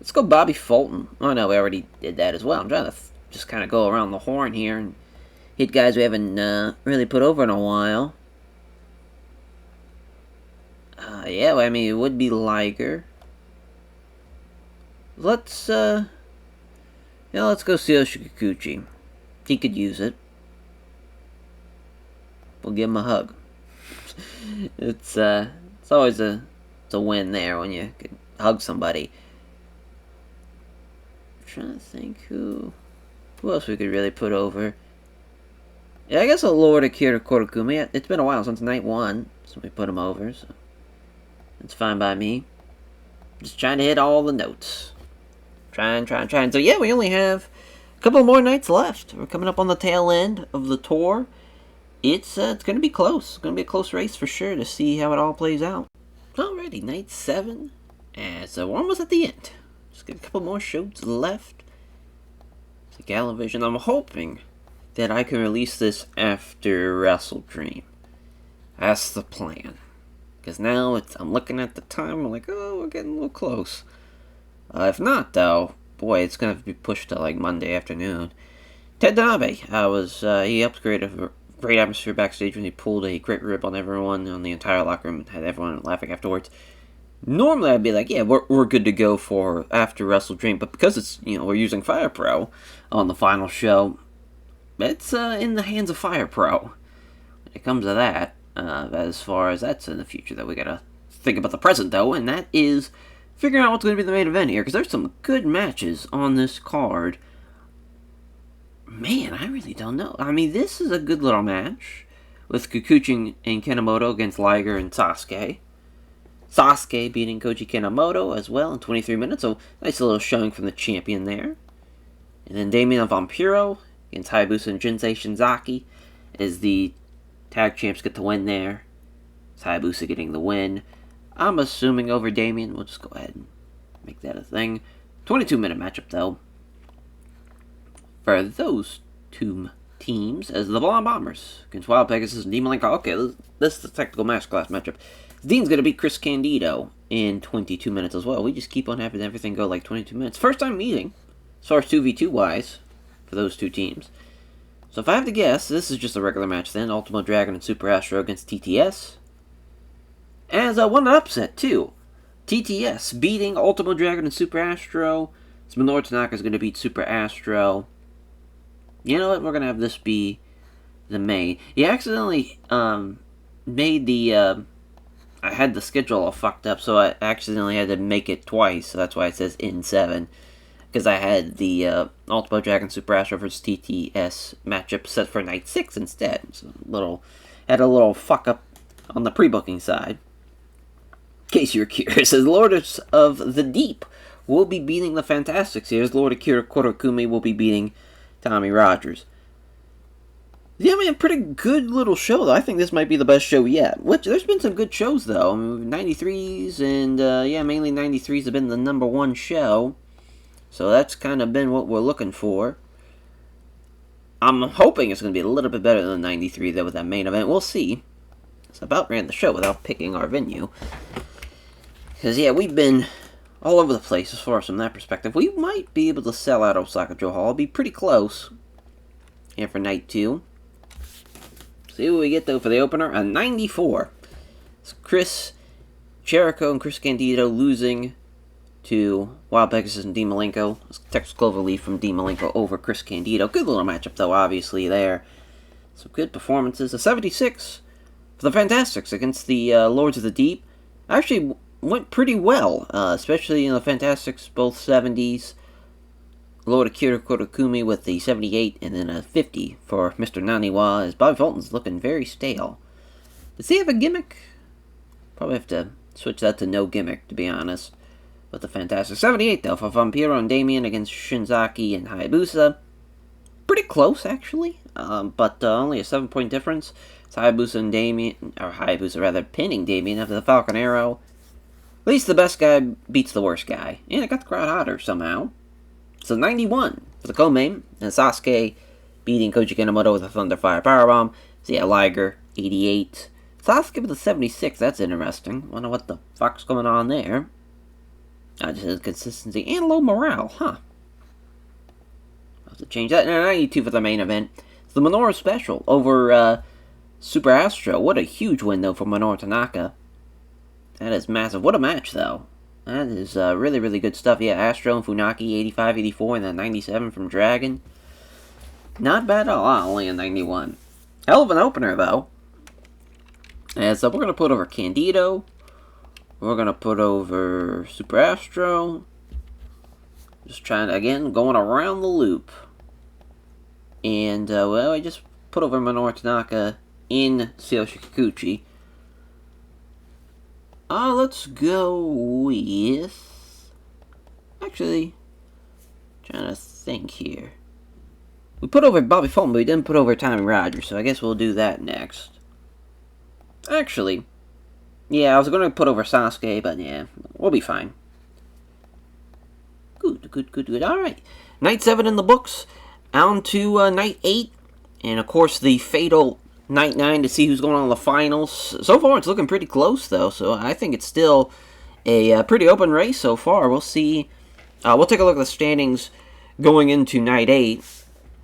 Let's go Bobby Fulton. Oh no, we already did that as well. I'm trying to just kind of go around the horn here and hit guys we haven't really put over in a while. Yeah, I mean, it would be Liger. Let's go Tsuyoshi Kikuchi. He could use it. We'll give him a hug. It's always a win there when you can hug somebody. I'm trying to think who else we could really put over. Yeah, I guess a Lord Akira Kurokumi. It's been a while since night 1, so we put him over, so it's fine by me. Just trying to hit all the notes. Trying. So yeah, we only have a couple more nights left. We're coming up on the tail end of the tour. It's going to be close. It's going to be a close race for sure to see how it all plays out. Alrighty, night 7. And so we're almost at the end. Just got a couple more shows left. It's a Galavision. I'm hoping that I can release this after Wrestle Dream. That's the plan. Because now I'm looking at the time, I'm like, oh, we're getting a little close. If not, though, boy, it's going to be pushed to, like, Monday afternoon. Ted Nabe, he helped create a great atmosphere backstage when he pulled a great rib on everyone, on the entire locker room, and had everyone laughing afterwards. Normally, I'd be like, yeah, we're good to go for after Wrestle Dream, but because it's, we're using Fire Pro on the final show, it's in the hands of Fire Pro. When it comes to that, as far as that's in the future, that we gotta think about the present, though, and that is figuring out what's going to be the main event here, because there's some good matches on this card. Man, I really don't know. I mean, this is a good little match with Kikuchi and Kanemoto against Liger and Sasuke. Sasuke beating Koji Kanemoto as well in 23 minutes, so nice little showing from the champion there. And then Damien and Vampiro against Hayabusa and Jinsei Shinzaki as the tag champs get the win there. It's Hayabusa getting the win. I'm assuming over Damien. We'll just go ahead and make that a thing. 22-minute matchup, though, for those two teams as the Blonde Bombers against Wild Pegasus and Dean Malenko. Okay, this is the technical match class matchup. Dean's going to beat Chris Candido in 22 minutes as well. We just keep on having everything go like 22 minutes. First time meeting, as far as 2v2-wise, for those two teams. So if I have to guess, this is just a regular match then. Ultimo Dragon and Super Astro against TTS. As one upset, too. TTS beating Ultimo Dragon and Super Astro. So Minoru Tanaka is going to beat Super Astro. You know what? We're going to have this be the main. He accidentally made the... I had the schedule all fucked up, so I accidentally had to make it twice. So that's why it says in 7. Because I had the Ultimo Dragon Super Astro vs. TTS matchup set for night 6 instead. So had a little fuck up on the pre-booking side. In case you're curious, as Lords of the Deep will be beating the Fantastics here, as Lord Akira Kurokumi will be beating Tommy Rogers. Yeah, I mean, a pretty good little show, though. I think this might be the best show yet. There's been some good shows, though. I mean, 93s, and, mainly 93s have been the number one show. So that's kind of been what we're looking for. I'm hoping it's going to be a little bit better than 93, though, with that main event. We'll see. It's about ran the show without picking our venue. Because, yeah, we've been all over the place as far as from that perspective. We might be able to sell out Osaka Joe Hall. Be pretty close here for night 2. See what we get, though, for the opener. A 94. It's Chris Jericho and Chris Candido losing to Wild Pegasus and Dean Malenko. Texas Cloverleaf from Dean Malenko over Chris Candido. Good little matchup, though, obviously, there. Some good performances. A 76 for the Fantastics against the Lords of the Deep. Actually went pretty well, especially in the Fantastics, both 70s. Lord Akira Kurokumi with the 78, and then a 50 for Mr. Naniwa, as Bobby Fulton's looking very stale. Does he have a gimmick? Probably have to switch that to no gimmick, to be honest. But the Fantastic 78, though, for Vampiro and Damien against Shinzaki and Hayabusa. Pretty close, actually, but only a 7-point difference. It's Hayabusa and Damien, or Hayabusa rather, pinning Damien after the Falcon Arrow. At least the best guy beats the worst guy. And it got the crowd hotter somehow. So 91 for the co-main, and Sasuke beating Koji Kanemoto with a Thunderfire Powerbomb. So yeah, Liger, 88. Sasuke with a 76, that's interesting. Wonder what the fuck's going on there. Just inconsistency and low morale, huh? I'll have to change that. And 92 for the main event. It's the Minoru Special over Super Astro. What a huge win, though, for Minoru Tanaka. That is massive. What a match, though. That is really, really good stuff. Yeah, Astro and Funaki, 85, 84, and then 97 from Dragon. Not bad at all, only a 91. Hell of an opener, though. And so we're going to put over Candido. We're going to put over Super Astro. Just trying to, again, going around the loop. And, well, I just put over Minoru Tanaka in Tsuyoshi Kikuchi. Let's go with... Actually, trying to think here. We put over Bobby Fulton, but we didn't put over Tommy Rogers, so I guess we'll do that next. Actually, yeah, I was going to put over Sasuke, but yeah, we'll be fine. Good. Alright, night 7 in the books. On to night 8, and of course the fatal night 9 to see who's going on in the finals. So far, it's looking pretty close, though, so I think it's still a pretty open race so far. We'll see We'll take a look at the standings going into night 8.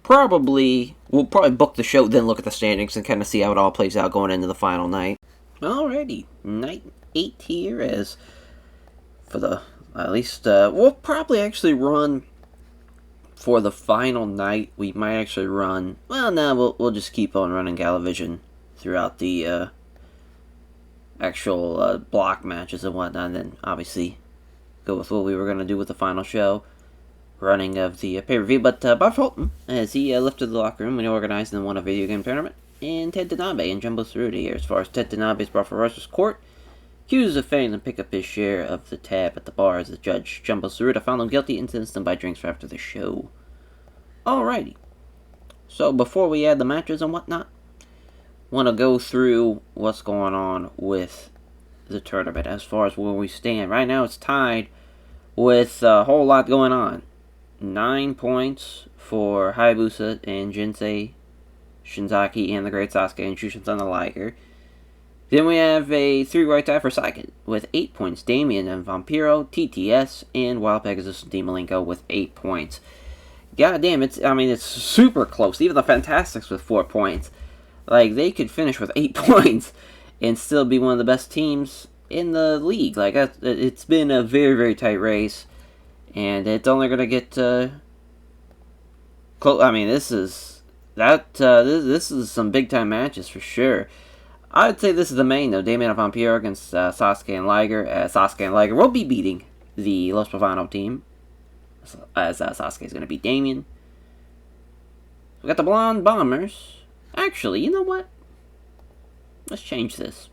We'll probably book the show, then look at the standings and kind of see how it all plays out going into the final night. Alrighty, night 8 here, as for the, at least, we'll probably actually run for the final night. We might actually run, well, no, we'll just keep on running Galavision throughout the actual block matches and whatnot, and then obviously go with what we were going to do with the final show, running of the pay-per-view. But Bob Fulton, as he lifted the locker room when he organized and won a video game tournament, and Ted Tanabe and Jumbo Tsuruta here. As far as Ted Tanabe is brought for Wrestler's Court, accused of failing to pick up his share of the tab at the bar as the judge, Jumbo Tsuruta, found him guilty and sentenced him by drinks after the show. Alrighty. So before we add the matches and whatnot, want to go through what's going on with the tournament as far as where we stand. Right now it's tied with a whole lot going on. 9 points for Hayabusa and Jinsei Shinzaki and the Great Sasuke and Shushin Thunder Liger. Then we have a 3-way tie for second with 8 points. Damien and Vampiro, TTS, and Wild Pegasus and Malenko with 8 points. God damn, it's super close. Even the Fantastics with 4 points. Like, they could finish with 8 points and still be one of the best teams in the league. Like, it's been a very, very tight race, and it's only going to get close. I mean, this is some big time matches for sure. I would say this is the main though. Damien and Vampiro against Sasuke and Liger. Sasuke and Liger will be beating the Los Pavano team, as Sasuke is going to beat Damien. We got the Blonde Bombers. Actually, you know what? Let's change this.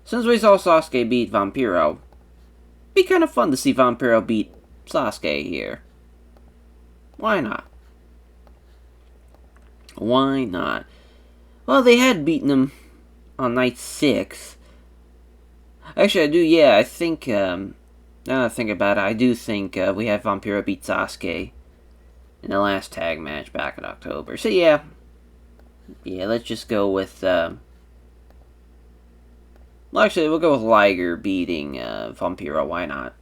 Since we saw Sasuke beat Vampiro, it'd be kind of fun to see Vampiro beat Sasuke here. Why not? Why not? Well, they had beaten him on night 6. Actually, I think, now that I think about it, I do think we had Vampiro beat Sasuke in the last tag match back in October. So, yeah, let's just go with, well, actually, we'll go with Liger beating Vampiro. Why not?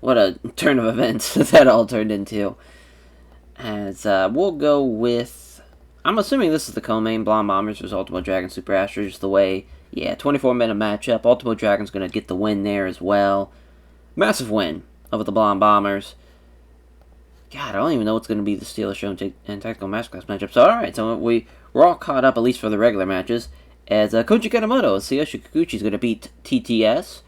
What a turn of events that all turned into. As we'll go with, I'm assuming this is the co-main, Blonde Bombers vs. Ultimo Dragon Super Astro, just the way, 24-minute matchup. Ultimo Dragon's going to get the win there as well. Massive win over the Blonde Bombers. God, I don't even know what's going to be the Steelers Show and Tactical Masterclass matchup. So, alright, so we're all caught up, at least for the regular matches, as Koji Kanemoto and Tsuyoshi Kikuchi is going to beat TTS.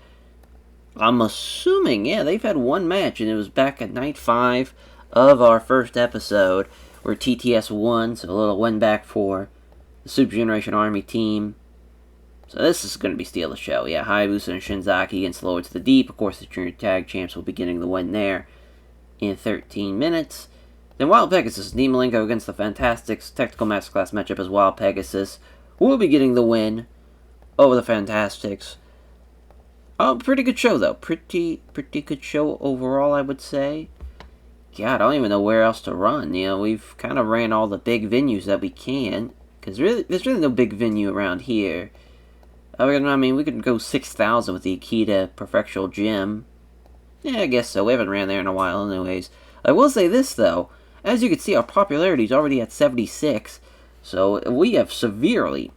I'm assuming, they've had one match, and it was back at night 5 of our first episode, where TTS won, so a little win back for the Super Generation Army team. So this is going to be Steal the Show. Hayabusa and Shinzaki against Lords of the Deep. Of course, the Junior Tag Champs will be getting the win there in 13 minutes. Then Wild Pegasus, Malenko against the Fantastics. Technical Masterclass matchup as Wild Pegasus will be getting the win over the Fantastics. Oh, pretty good show, though. Pretty good show overall, I would say. God, I don't even know where else to run. We've kind of ran all the big venues that we can, because there's really no big venue around here. We could go 6,000 with the Akita Prefectural Gym. Yeah, I guess so. We haven't ran there in a while anyways. I will say this, though. As you can see, our popularity is already at 76, so we have severely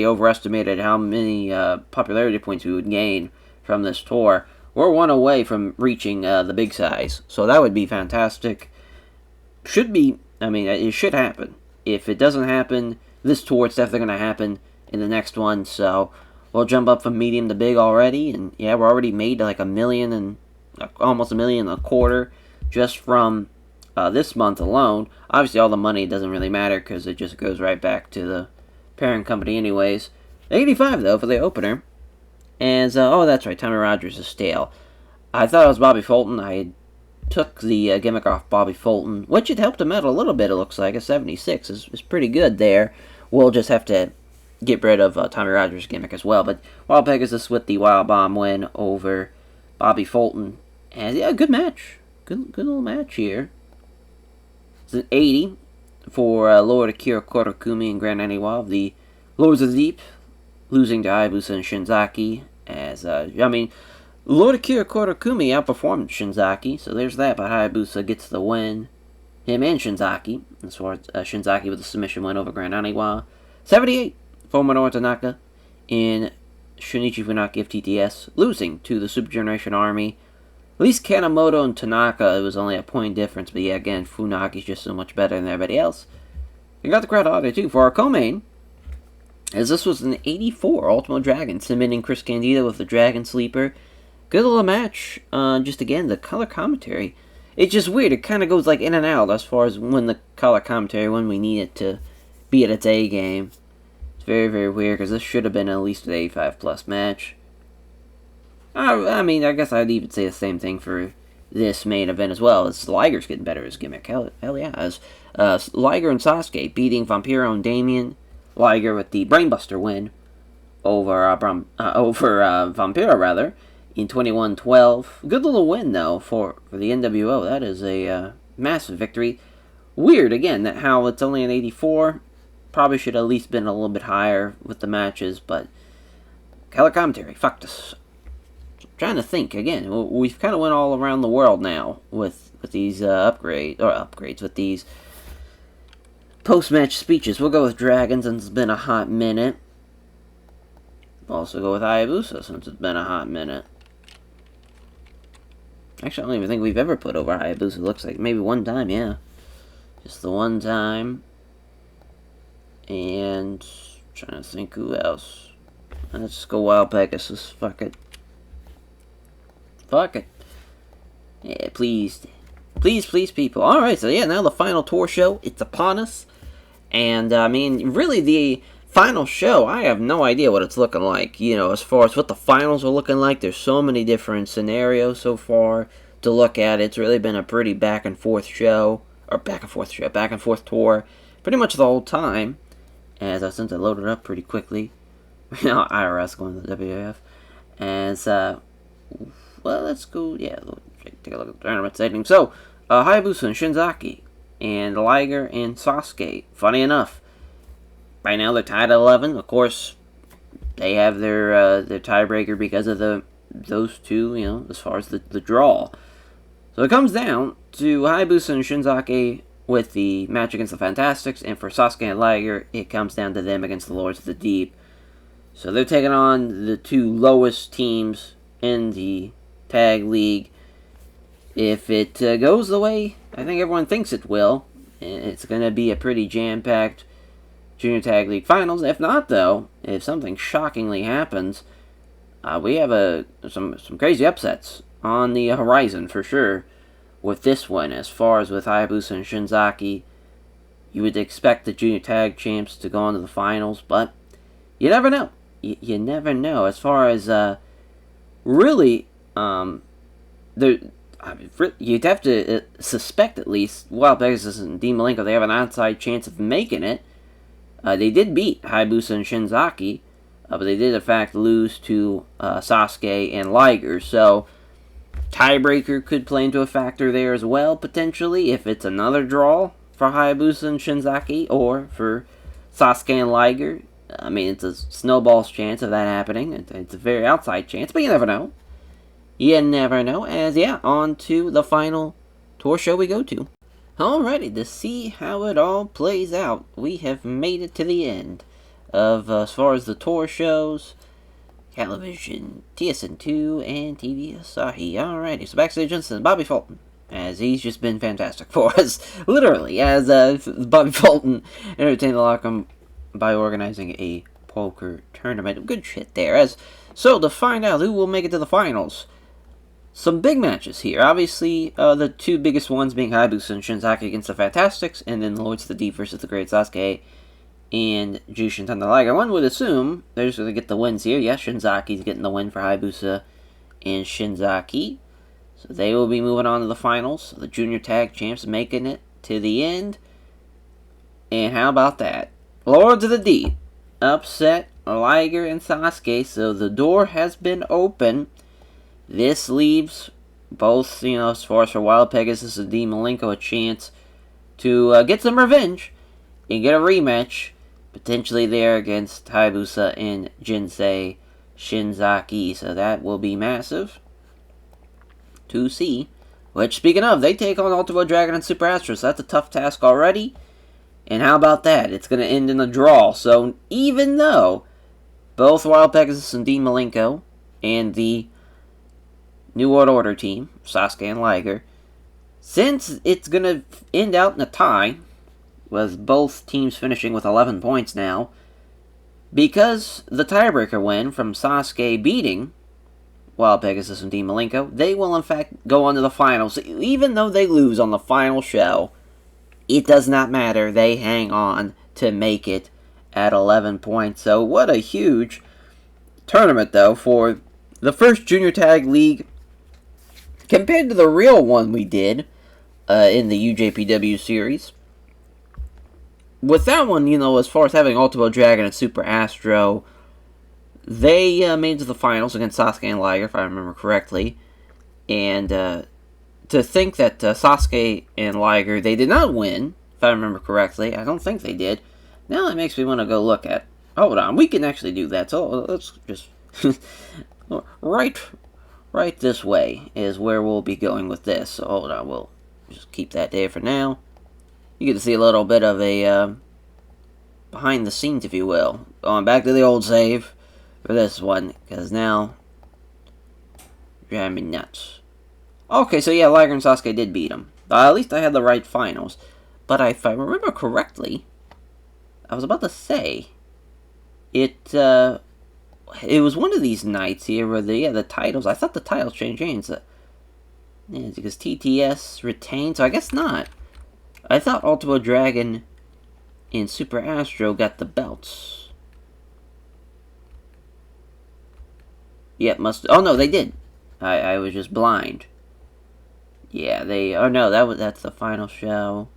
overestimated how many popularity points we would gain from this tour. We're one away from reaching the big size, so that would be fantastic. It should happen. If it doesn't happen this tour, it's definitely going to happen in the next one, so we'll jump up from medium to big already, and we're already made like almost $1.25 million just from this month alone. Obviously, all the money doesn't really matter because it just goes right back to the parent company anyways. 85 though for the opener. And, that's right, Tommy Rogers is stale. I thought it was Bobby Fulton. I took the gimmick off Bobby Fulton, which it helped him out a little bit, it looks like. A 76 is pretty good there. We'll just have to get rid of Tommy Rogers' gimmick as well. But Wild Pegasus with the Wild Bomb win over Bobby Fulton. And, good match. Good little match here. It's an 80 for Lord Akira Korakumi and Grand Aniwa of the Lords of the Deep, losing to Hayabusa and Shinzaki. As, Lord Akira Korakumi outperformed Shinzaki, so there's that, but Hayabusa gets the win. Him and Shinzaki, as far as Shinzaki with a submission win over Grand Aniwa. 78 for Minoru Tanaka in Shunichi Funaki of TTS, losing to the Super Generation Army. At least Kanemoto and Tanaka, it was only a point difference, but yeah, again, Funaki's just so much better than everybody else. We got the crowd out there too for our co-main, as this was an 84 Ultimo Dragon, submitting Chris Candido with the Dragon Sleeper. Good little match. Just again, the color commentary. It's just weird. It kind of goes like in and out as far as when the color commentary, when we need it to be at its A game. It's very, very weird because this should have been at least an 85 plus match. I mean, I guess I'd even say the same thing for this main event as well. As Liger's getting better as gimmick. Hell yeah. As Liger and Sasuke beating Vampiro and Damien. Liger with the Brainbuster win over Vampiro, rather, in 21-12. Good little win, though, for the NWO. That is a massive victory. Weird, again, that how it's only an 84. Probably should have at least been a little bit higher with the matches, but color commentary fucked us. Trying to think again. We've kind of went all around the world now with these upgrades with these post-match speeches. We'll go with Dragon since it's been a hot minute. Also go with Hayabusa since it's been a hot minute. Actually, I don't even think we've ever put over Hayabusa. Looks like maybe one time, yeah, just the one time. And trying to think who else. Let's go Wild Pegasus. Fuck it. Fuck it. Yeah, please. Please, please, people. Alright, so yeah, now the final tour show. It's upon us. And, I mean, really, the final show, I have no idea what it's looking like. You know, as far as what the finals are looking like, there's so many different scenarios so far to look at. It's really been a pretty back and forth tour. Pretty much the whole time. As since I loaded up pretty quickly. IRS going to the WAF. As, well, let's go, yeah, take a look at the tournament setting. So, Hayabusa and Shinzaki, and Liger and Sasuke. Funny enough, right now they're tied at 11. Of course, they have their tiebreaker because of those two, you know, as far as the draw. So it comes down to Hayabusa and Shinzaki with the match against the Fantastics, and for Sasuke and Liger, it comes down to them against the Lords of the Deep. So they're taking on the two lowest teams in the tag league. If it goes the way I think everyone thinks it will, it's going to be a pretty jam-packed Junior Tag League Finals. If not, though, if something shockingly happens, we have some crazy upsets on the horizon for sure with this one. As far as with Hayabusa and Shinzaki, you would expect the Junior Tag Champs to go on to the finals, but you never know. You never know. As far as really, you'd have to suspect at least Wild Pegasus and Dean Malenko, they have an outside chance of making it. They did beat Hayabusa and Shinzaki, but they did in fact lose to Sasuke and Liger. So tiebreaker could play into a factor there as well, potentially, if it's another draw for Hayabusa and Shinzaki or for Sasuke and Liger. I mean, it's a snowball's chance of that happening. It's a very outside chance, but you never know. You never know. As, yeah, on to the final tour show we go to. Alrighty, to see how it all plays out, we have made it to the end of, as far as the tour shows, Television, TSN2, and TV Asahi. Alrighty, so backstage incident, Bobby Fulton, as he's just been fantastic for us, literally, as Bobby Fulton entertained the locker by organizing a poker tournament. Good shit there. So to find out who will make it to the finals, some big matches here. Obviously, the two biggest ones being Hayabusa and Shinzaki against the Fantastics, and then Lords of the Deep versus the Great Sasuke and Jushin Thunder Liger. One would assume they're just going to get the wins here. Yes, Shinzaki's getting the win for Hayabusa and Shinzaki. So they will be moving on to the finals. So the Junior Tag Champs making it to the end. And how about that? Lords of the Deep upset Liger and Sasuke, so the door has been open. This leaves both, you know, as far as for Wild Pegasus and Dean Malenko, a chance to get some revenge and get a rematch, potentially there against Hayabusa and Jinsei Shinzaki. So that will be massive. 2C. Which, speaking of, they take on Ultimo Dragon and Super Astro, so that's a tough task already. And how about that? It's going to end in a draw. So even though both Wild Pegasus and Dean Malenko and the New World Order team, Sasuke and Liger, since it's going to end out in a tie, with both teams finishing with 11 points now, because the tiebreaker win from Sasuke beating Wild Pegasus and Dean Malenko, they will in fact go on to the finals. Even though they lose on the final show, it does not matter. They hang on to make it at 11 points. So what a huge tournament, though, for the first Junior Tag League compared to the real one we did in the UJPW Series. With that one, as far as having Ultimo Dragon and Super Astro, they made it to the finals against Sasuke and Liger, if I remember correctly. And to think that Sasuke and Liger, they did not win, if I remember correctly. I don't think they did. Now that makes me want to go look at... Hold on, we can actually do that. So let's just... right this way is where we'll be going with this. So hold on, we'll just keep that there for now. You get to see a little bit of a behind the scenes, if you will. Going back to the old save for this one, because now... driving me nuts. Okay, so yeah, Liger and Sasuke did beat him. At least I had the right finals. But if I remember correctly, I was about to say, it was one of these nights here where the titles, I thought the titles changed hands. Yeah, because TTS retained, so I guess not. I thought Ultimo Dragon and Super Astro got the belts. Yep, oh no, they did. I was just blind. Yeah, oh no, that's the final show.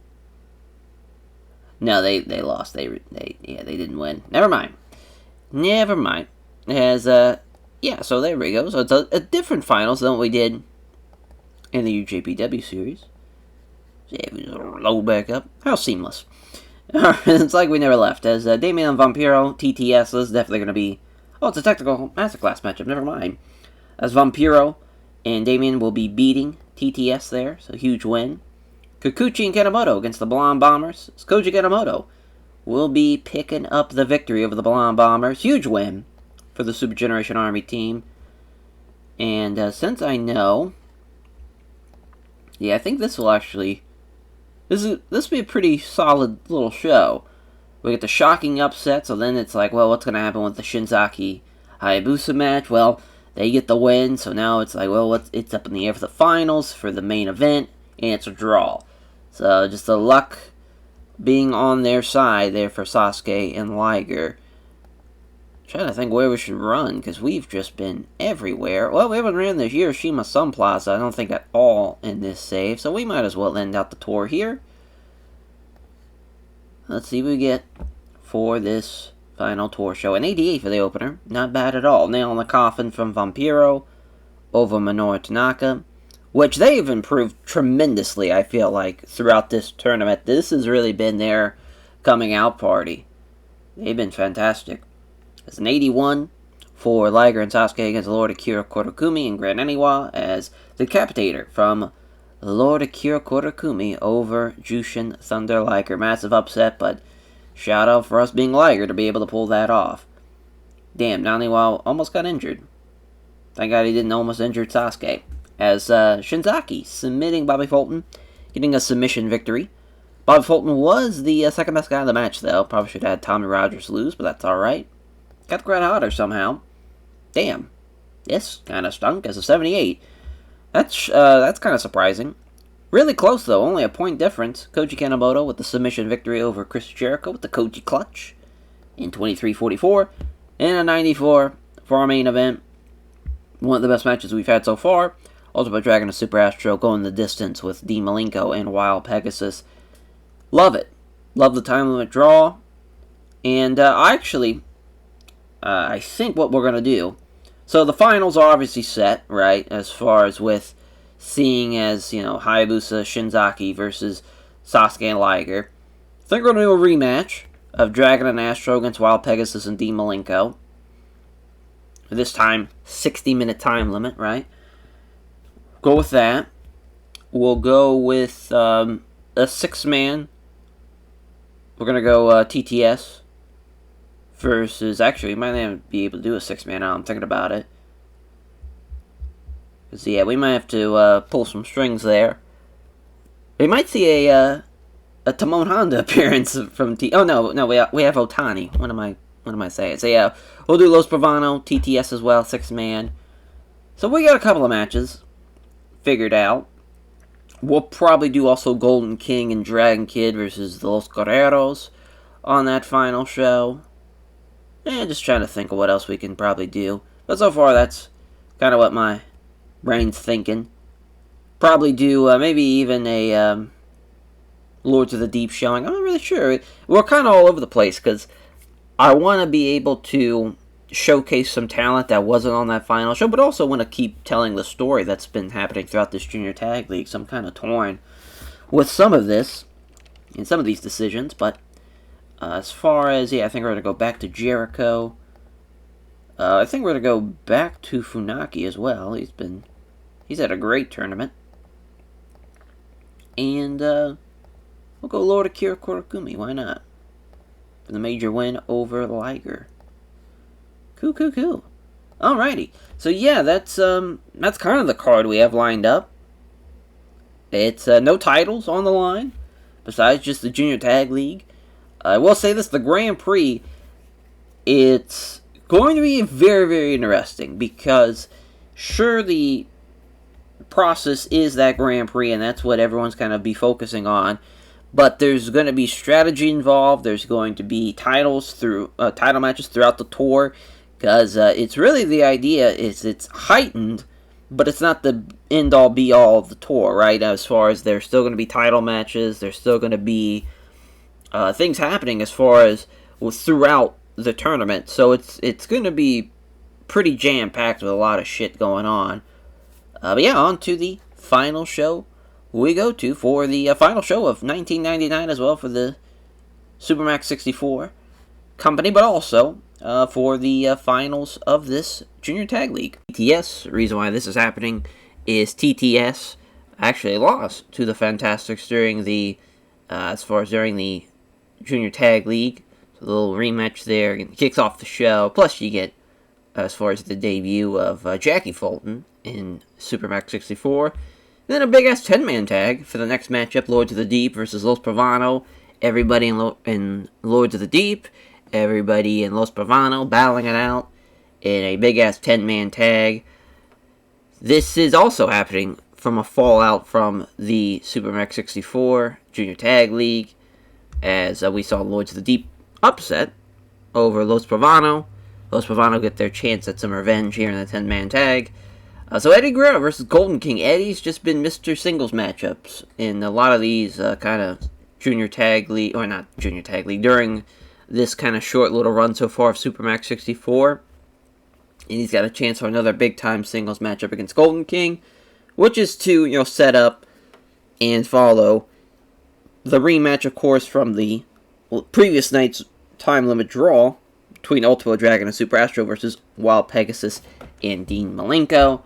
No, they lost. They didn't win. Never mind. Yeah, so there we go. So it's a different finals than what we did in the UJPW series. So yeah, we just load back up. How seamless. It's like we never left. As Damien and Vampiro, TTS is definitely going to be... Oh, it's a technical masterclass matchup. Never mind. As Vampiro and Damien will be beating TTS there. So huge win. Kikuchi and Kanemoto against the Blonde Bombers. As Koji Kanemoto will be picking up the victory over the Blonde Bombers. Huge win for the Super Generation Army team. And since I know... Yeah, I think this will actually... This will be a pretty solid little show. We get the shocking upset, so then it's like, well, what's going to happen with the Shinzaki Hayabusa match? Well, they get the win, so now it's like, well, it's up in the air for the finals, for the main event, and it's a draw. So just the luck being on their side there for Sasuke and Liger. Trying to think where we should run, because we've just been everywhere. Well, we haven't ran the Hiroshima Sun Plaza, I don't think, at all in this save, so we might as well end out the tour here. Let's see what we get for this final tour show. An 88 for the opener, not bad at all. Nail in the coffin from Vampiro over Minoru Tanaka, which they've improved tremendously, I feel like, throughout this tournament. This has really been their coming out party. They've been fantastic. It's an 81 for Liger and Sasuke against Lord Akira Korakumi and Grand Eniwa as the Decapitator from Lord Akira Korakumi over Jushin Thunder Liger. Massive upset, but shout out for us being Liger to be able to pull that off. Damn, Naniwa almost got injured. Thank God he didn't almost injure Sasuke. As Shinzaki submitting Bobby Fulton, getting a submission victory. Bobby Fulton was the second best guy in the match, though. Probably should have had Tommy Rogers lose, but that's alright. Got the crowd hotter somehow. Damn. This kind of stunk as a 78. That's kind of surprising. Really close, though. Only a point difference. Koji Kanemoto with the submission victory over Chris Jericho with the Koji Clutch in 23-44. And a 94 for our main event. One of the best matches we've had so far. Ultimo Dragon and Super Astro going the distance with Dean Malenko and Wild Pegasus. Love it. Love the time limit draw. And I think what we're going to do... So the finals are obviously set, right? As far as with seeing as, Hayabusa, Shinzaki versus Sasuke and Liger. I think we're going to do a rematch of Dragon and Astro against Wild Pegasus and Dean Malenko. This time, 60-minute time limit, right? go with that. We'll go with a 6-man. We're going to go TTS versus... Actually, we might not be able to do a 6-man now. I'm thinking about it. Because, yeah, we might have to pull some strings there. We might see a Timon Honda appearance from T... Oh, no, we have Otani. What am I saying? So, yeah, we'll do Los Provano, TTS as well, 6-man. So, we got a couple of matches figured out. We'll probably do also Golden King and Dragon Kid versus the Los Guerreros on that final show. And just trying to think of what else we can probably do. But so far, that's kind of what my brain's thinking. Probably do maybe even a Lords of the Deep showing. I'm not really sure. We're kind of all over the place because I want to be able to showcase some talent that wasn't on that final show, but also want to keep telling the story that's been happening throughout this Junior Tag League. So I'm kind of torn with some of this and some of these decisions, but as far as, I think we're going to go back to Jericho. I think we're going to go back to Funaki as well. He's had a great tournament. And we'll go Lord Akira Kurokumi, why not? For the major win over Liger. Cool. Alrighty. So yeah, that's kind of the card we have lined up. It's no titles on the line, besides just the Junior Tag League. I will say this, the Grand Prix, it's going to be very, very interesting, because sure, the process is that Grand Prix, and that's what everyone's kind of be focusing on, but there's going to be strategy involved. There's going to be title matches throughout the tour, because it's really the idea is it's heightened, but it's not the end-all be-all of the tour, right? As far as there's still going to be title matches, there's still going to be things happening as far as throughout the tournament. So it's going to be pretty jam-packed with a lot of shit going on. But yeah, on to the final show we go to for the final show of 1999 as well for the Supermax 64 company, but also for the finals of this Junior Tag League. TTS, the reason why this is happening is TTS actually lost to the Fantastics during the Junior Tag League. So a little rematch there, it kicks off the show. Plus you get, as far as the debut of Jackie Fulton in Supermax 64. Then a big-ass 10-man tag for the next matchup, Lords of the Deep versus Los Provano. Everybody in Lords of the Deep, everybody in Los Provano battling it out in a big-ass 10-man tag. This is also happening from a fallout from the Supermax 64 Junior Tag League, as we saw Lords of the Deep upset over Los Provano. Los Provano get their chance at some revenge here in the 10-man tag. So Eddie Guerrero versus Golden King. Eddie's just been Mr. Singles matchups in a lot of these kind of Junior Tag League, or not Junior Tag League, during this kind of short little run so far of Supermax 64. And he's got a chance for another big-time singles matchup against Golden King, which is to, set up and follow the rematch, of course, from the previous night's time limit draw between Ultimo Dragon and Super Astro versus Wild Pegasus and Dean Malenko.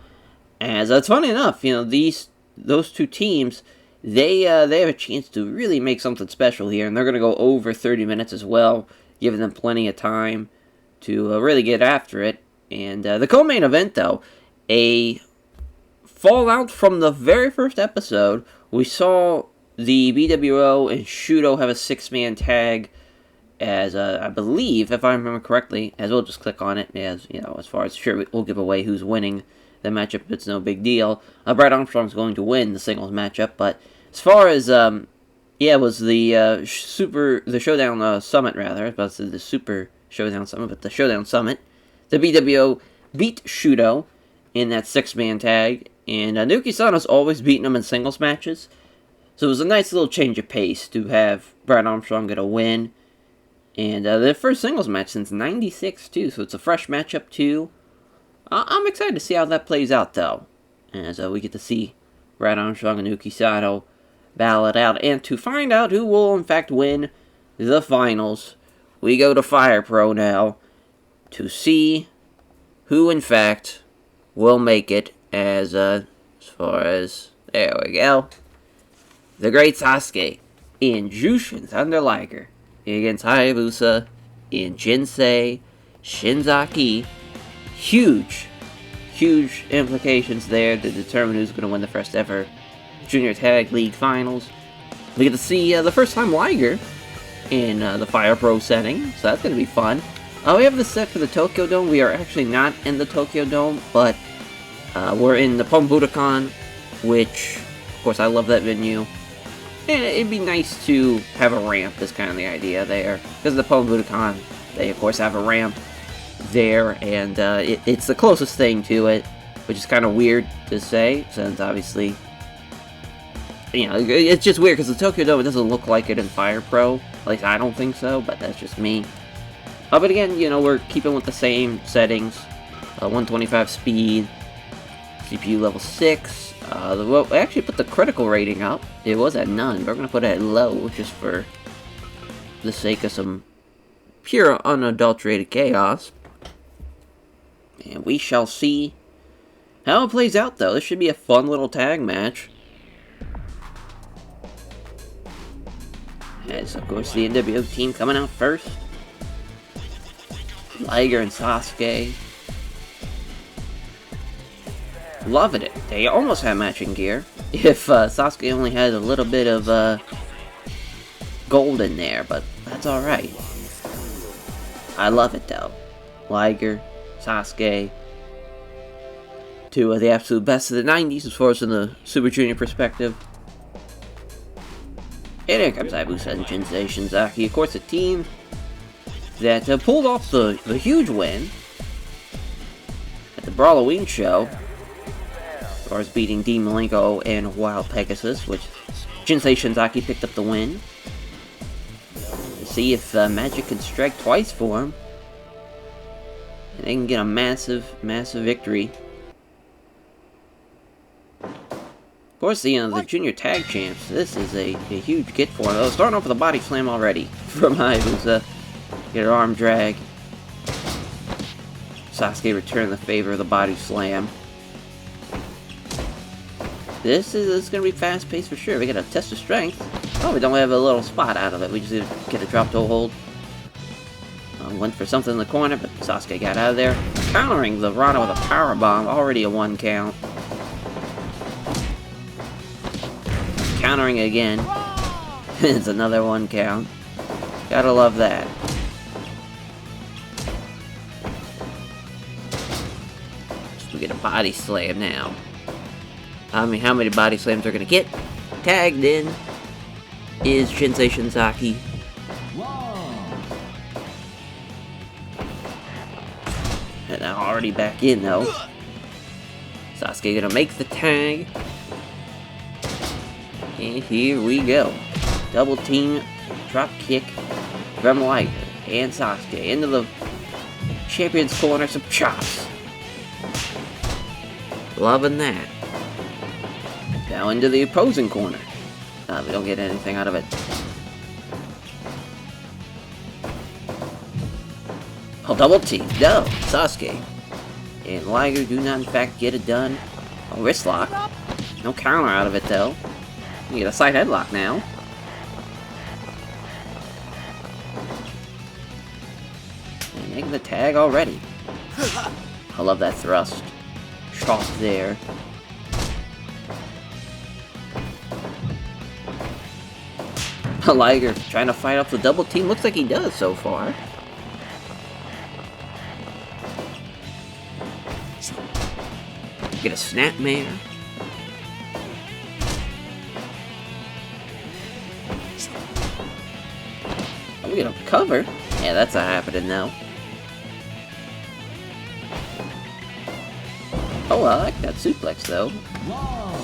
As it's funny enough, those two teams, they have a chance to really make something special here, and they're going to go over 30 minutes as well, giving them plenty of time to really get after it. And the co-main event, though, a fallout from the very first episode. We saw the BWO and Shudo have a 6-man tag, as I believe, if I remember correctly, as we'll just click on it, as far as sure, we'll give away who's winning the matchup. It's no big deal. Brad Armstrong's going to win the singles matchup, but as far as it was the Showdown Summit, rather. I was about to say the Super Showdown Summit, but the Showdown Summit. The BWO beat Shudo in that 6-man tag, and Naoki Sano's always beaten him in singles matches, so it was a nice little change of pace to have Brad Armstrong get a win. And their first singles match since '96 too, so it's a fresh matchup too. I'm excited to see how that plays out, though, as we get to see Brad Armstrong and Naoki Sano battle it out, and to find out who will in fact win the finals, we go to Fire Pro now to see who in fact will make it, as As far as... There we go. The Great Sasuke in Jushin Thunder Liger against Hayabusa in Jinsei Shinzaki. Huge implications there to determine who's going to win the first ever Junior Tag League Finals. We get to see the first time Liger in the Fire Pro setting, so that's going to be fun. We have this set for the Tokyo Dome. We are actually not in the Tokyo Dome, but we're in the Pon Budokan, which, of course, I love that venue. And it'd be nice to have a ramp, is kind of the idea there. Because the Pon Budokan, they, of course, have a ramp there, and it's the closest thing to it, which is kind of weird to say, since obviously, you know, it's just weird because the Tokyo Dome, it doesn't look like it in Fire Pro. At least I don't think so, but that's just me. But again, you know, we're keeping with the same settings. 125 speed, CPU level 6. Well, I actually put the critical rating up. It was at none, but we're going to put it at low, just for the sake of some pure, unadulterated chaos. And we shall see how it plays out, though. This should be a fun little tag match. As, of course, the NWO team coming out first. Liger and Sasuke. Loving it. They almost have matching gear. If Sasuke only had a little bit of gold in there, but that's alright. I love it, though. Liger, Sasuke, two of the absolute best of the 90s as far as in the Super Junior perspective. And here comes Hayabusa and Jinsei Shinzaki. Of course, a team that pulled off the huge win at the Brawloween show, as far as beating Dean Malenko and Wild Pegasus, which Jinsei Shinzaki picked up the win. Let's see if Magic can strike twice for him, and they can get a massive victory. Of course, the Junior Tag Champs, this is a huge get for them. Starting off with a body slam already from Hayabusa. Get her arm drag. Sasuke return the favor of the body slam. This is going to be fast-paced for sure. We get a test of strength. Oh, we don't have a little spot out of it. We just get a drop toe hold. Went for something in the corner, but Sasuke got out of there. Countering the Rana with a power bomb. Already a 1 count. Countering again. It's another 1 count. Gotta love that. We get a body slam now. I mean, how many body slams are gonna get tagged in is Jinsei Shinzaki. And now already back in though. Sasuke gonna make the tag. And here we go. Double team drop kick from Liger and Sasuke into the champion's corner. Some chops. Loving that. Now into the opposing corner. We don't get anything out of it. Oh, double team. No, Sasuke and Liger do not in fact get it done. Oh, wrist lock. No counter out of it though. You get a side headlock now. And making the tag already. I love that thrust. Chop there. Liger trying to fight off the double team. Looks like he does so far. Get a snapmare. We get a cover. Yeah, that's not happening now. Oh, I like that suplex though.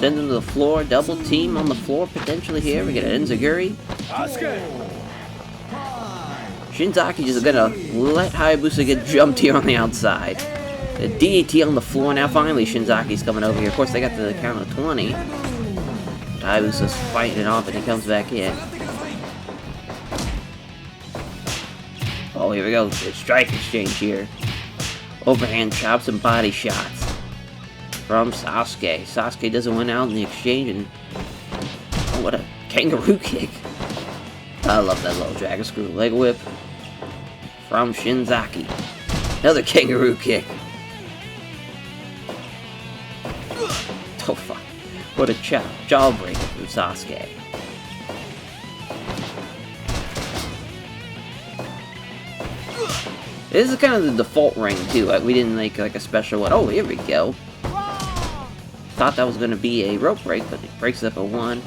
Send him to the floor. Double team on the floor potentially here. We get an Enziguri. Shinzaki just gonna let Hayabusa get jumped here on the outside. The DDT on the floor now. Finally, Shinzaki's coming over here. Of course, they got the count of 20. But Hayabusa's fighting it off and he comes back in. Oh, here we go. Strike exchange here. Overhand chops and body shots. from Sasuke. Sasuke doesn't win out in the exchange, and oh, what a kangaroo kick. I love that little dragon screw leg whip from Shinzaki. Another kangaroo kick. Oh fuck. What a jawbreaker from Sasuke. This is kind of the default ring too. We didn't make like a special one. Oh, here we go. Thought that was going to be a rope break, but it breaks up a 1.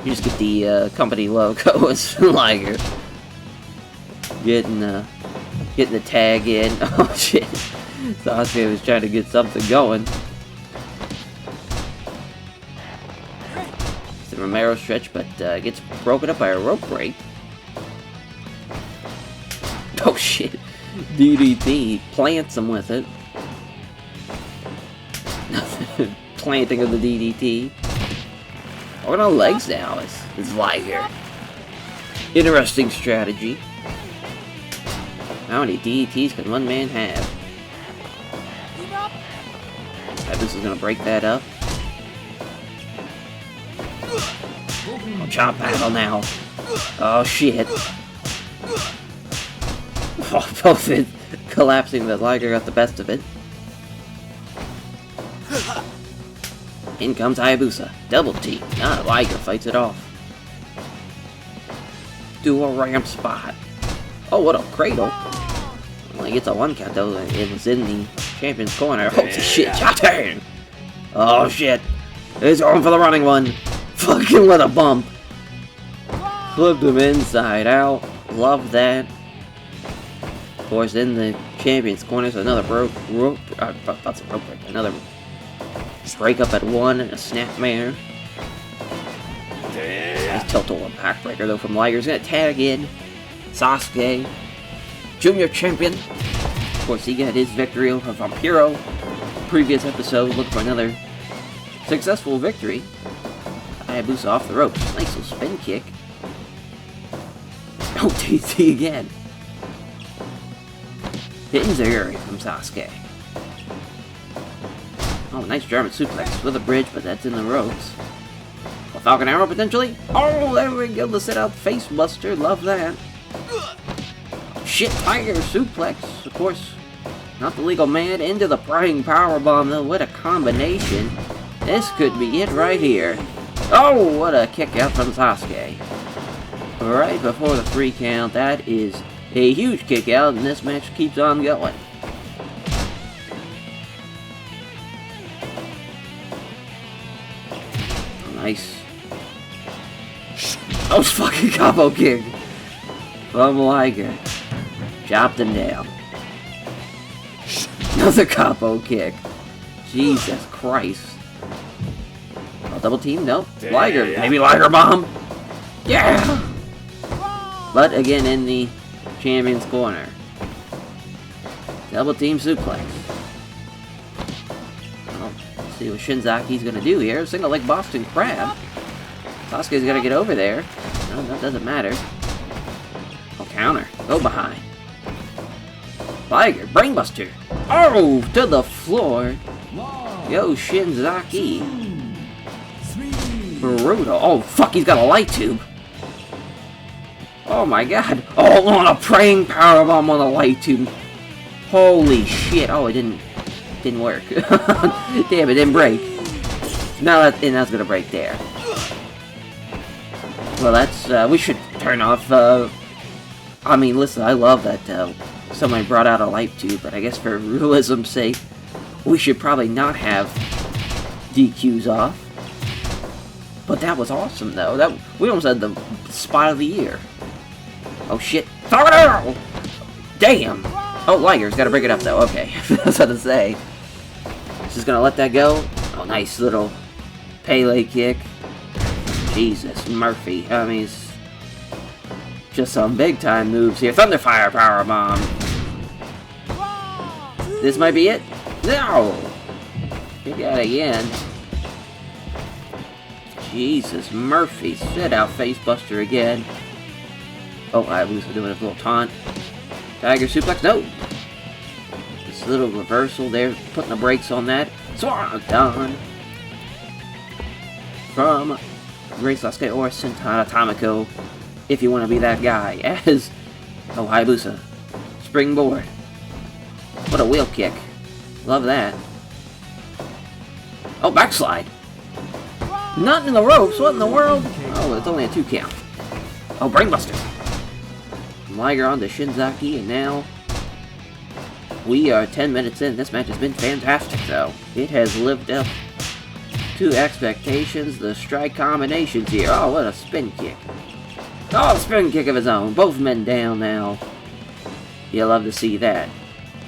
You just get the company logo as Liger. Getting the tag in. Oh shit. Sasuke was trying to get something going. It's the Romero stretch, but gets broken up by a rope break. Oh shit. DDT plants him with it. Planting of the DDT. What on legs now is Liger. Interesting strategy. How many DDTs can one man have? This is gonna break that up. Oh, chop battle now. Oh shit. Oh, both it collapsing, but Liger got the best of it. In comes Hayabusa. Double T. Ah, Liger fights it off. Do a ramp spot. Oh, what a cradle. Only gets a 1 count though. It was in the champion's corner. Holy shit, chop turn. Oh shit. He's going for the running one. Fucking with a bump. Flipped him inside out. Love that. Of course, in the champion's corner is another rope break. Another break up at 1 and a snapmare. Nice tilt-a-one backbreaker though from Liger. He's gonna tag in Sasuke, Junior Champion. Of course, he got his victory over Vampiro. Previous episode, look for another successful victory. Hayabusa off the ropes. Nice little spin kick. Oh, TT again. Hitting Zuri from Sasuke. Oh, nice German suplex with a bridge, but that's in the ropes. A Falcon Arrow potentially. Oh, there we go. The sit out face buster. Love that. Shit, Tiger suplex. Of course, not the legal man. Into the prying powerbomb though. What a combination. This could be it right here. Oh, what a kick out from Sasuke. Right before the 3 count. That is a huge kick out, and this match keeps on going. Nice. Oh, fucking combo kick from Liger. Chopped him down. Another combo kick. Jesus Christ. Oh, double team? Nope. Liger. Maybe Liger bomb. Yeah! But again in the champion's corner. Double team suplex. Oh, let's see what Shinzaki's gonna do here. Single leg Boston Crab. Sasuke's gotta get over there. No, that doesn't matter. Oh, counter. Go behind. Liger, brainbuster. Oh, to the floor. Yo, Shinzaki. Brutal. Oh, fuck, he's got a light tube. Oh my god. Oh, on a praying powerbomb on a light tube. Holy shit. Oh, it didn't work. Damn, it didn't break. Now that's gonna break there. Well, that's, we should turn off, I mean, listen, I love that, somebody brought out a light tube, but I guess for realism's sake, we should probably not have DQs off. But that was awesome, though. We almost had the spot of the year. Oh, shit. Throw it out! Damn! Oh, Liger's gotta break it up, though. Okay. That's what to say. Just gonna let that go. Oh, nice little Pele kick. Jesus, Murphy. I mean, it's just some big-time moves here. Thunderfire powerbomb. This might be it. No! You got it again. Jesus, Murphy. Sit out facebuster again. Oh, Hayabusa doing a little taunt. Tiger suplex. No! This little reversal there. Putting the brakes on that. Swanton from Ray Sasuke or Sentana Tamako, if you want to be that guy, as Hayabusa. Springboard. What a wheel kick. Love that. Oh, backslide. Not in the ropes. What in the world? Oh, it's only a 2 count. Oh, brainbuster. Liger on to Shinzaki, and now we are 10 minutes in. This match has been fantastic, though. It has lived up to expectations. The strike combinations here. Oh, what a spin kick. Oh, spin kick of his own. Both men down now. You love to see that.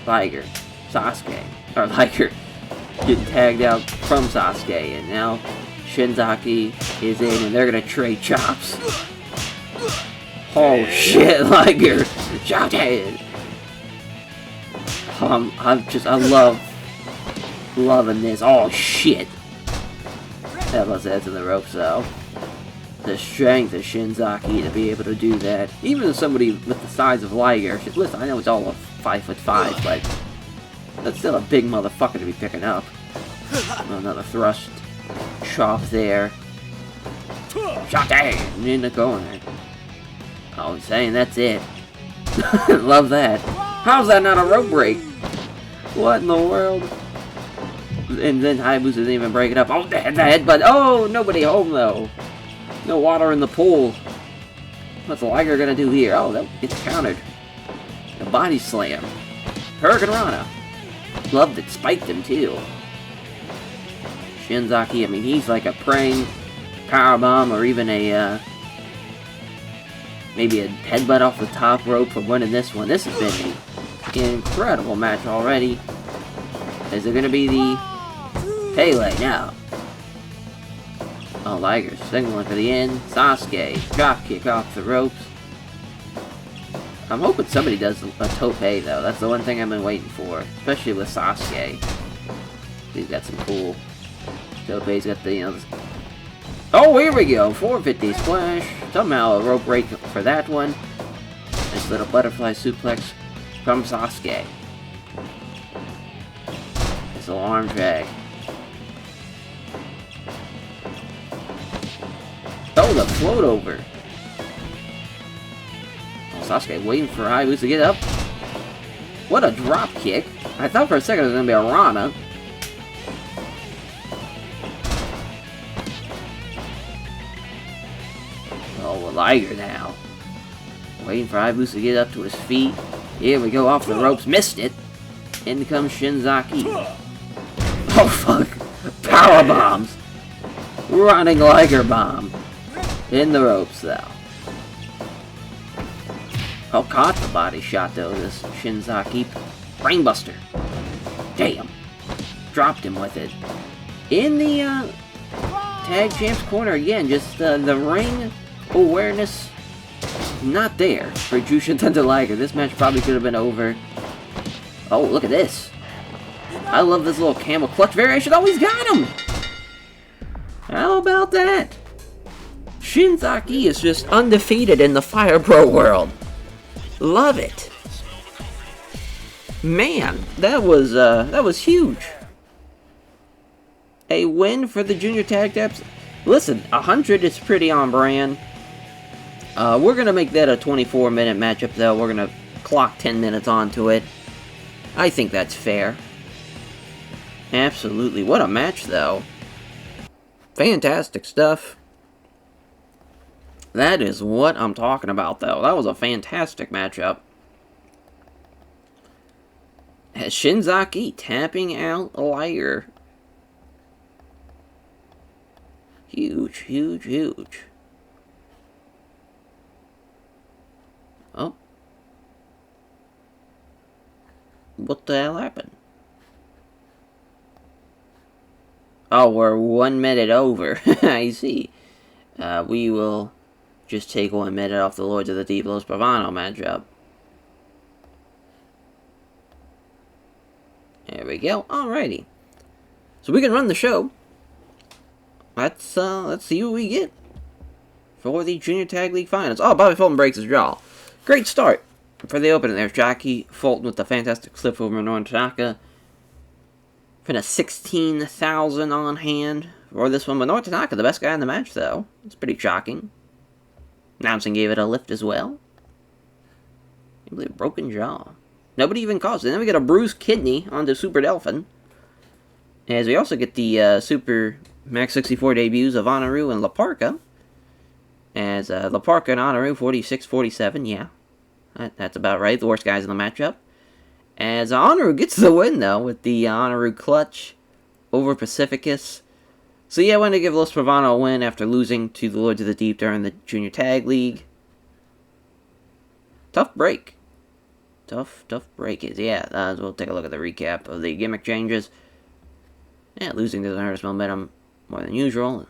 Liger, Sasuke, or Liger getting tagged out from Sasuke, and now Shinzaki is in, and they're gonna trade chops. Oh shit, Liger! Shot it! I love loving this. Oh shit! That was that's in the ropes though. The strength of Shinzaki to be able to do that. Even somebody with the size of Liger. Listen, I know he's all of 5'5", but that's still a big motherfucker to be picking up. Another thrust. Chop there. Shot in the corner. Oh, he's saying that's it. Love that. How's that not a rope break? What in the world? And then Hayabusa didn't even break it up. Oh, the headbutt. Oh, nobody home though. No water in the pool. What's Liger gonna do here? Oh, that gets countered. A body slam. Hurricane Rana. Loved it. Spiked him too. Shinzaki, I mean, he's like a praying powerbomb or even a, maybe a headbutt off the top rope from winning this one. This has been an incredible match already. Is it gonna be the Pele now? Oh, Liger's signaling for the end. Sasuke, drop kick off the ropes. I'm hoping somebody does a tope, though. That's the one thing I've been waiting for. Especially with Sasuke. He's got some cool tope's got the, you know... Oh, here we go! 450 splash. Somehow a rope break for that one. Nice little butterfly suplex from Sasuke. Nice little arm drag. Oh, the float over. Oh, Sasuke waiting for Hayabusa to get up. What a drop kick. I thought for a second it was going to be a Rana. Oh, Liger now. Waiting for Hayabusa to get up to his feet. Here we go, off the ropes. Missed it. In comes Shinzaki. Oh, fuck. Power bombs. Running Liger bomb. In the ropes, though. Oh, caught the body shot, though, this Shinzaki. Brainbuster. Damn. Dropped him with it. In the, Tag Champ's corner again. Just, the ring awareness not there for Jushin Thunder Liger. This match probably could have been over. Oh, look at this. I love this little camel clutch variation. Oh, he's got him! How about that? Shinzaki is just undefeated in the Fire Pro world. Love it. Man, that was huge. A win for the Junior Tag Teams. Listen, 100 is pretty on brand. We're gonna make that a 24-minute matchup, though. We're gonna clock 10 minutes onto it. I think that's fair. Absolutely. What a match, though. Fantastic stuff. That is what I'm talking about, though. That was a fantastic matchup. Shinzaki tapping out Liger. Huge, huge, huge. Oh. What the hell happened? Oh, we're 1 minute over. I see. We will just take 1 minute off the Lords of the Deep Los Bravano matchup. There we go. Alrighty. So we can run the show. Let's see what we get for the Junior Tag League Finals. Oh, Bobby Fulton breaks his jaw. Great start for the opening there. Jackie Fulton with the fantastic flip over Minoru Tanaka. For the 16,000 on hand for this one. Minoru Tanaka, the best guy in the match, though. It's pretty shocking. Announcing gave it a lift as well. I believe broken jaw. Nobody even caused it. Then we get a bruised kidney on the Super Delphin. As we also get the Super Max 64 debuts of Honoru and La Parka. As La Parka and Honoru 46-47, yeah. That's about right. The worst guys in the matchup. As Honoru gets the win, though, with the Honoru clutch over Pacificus. So yeah, I want to give Los Pravano a win after losing to the Lords of the Deep during the Junior Tag League. Tough break. Tough break is, yeah. We'll take a look at the recap of the gimmick changes. Yeah, losing doesn't hurt his momentum more than usual.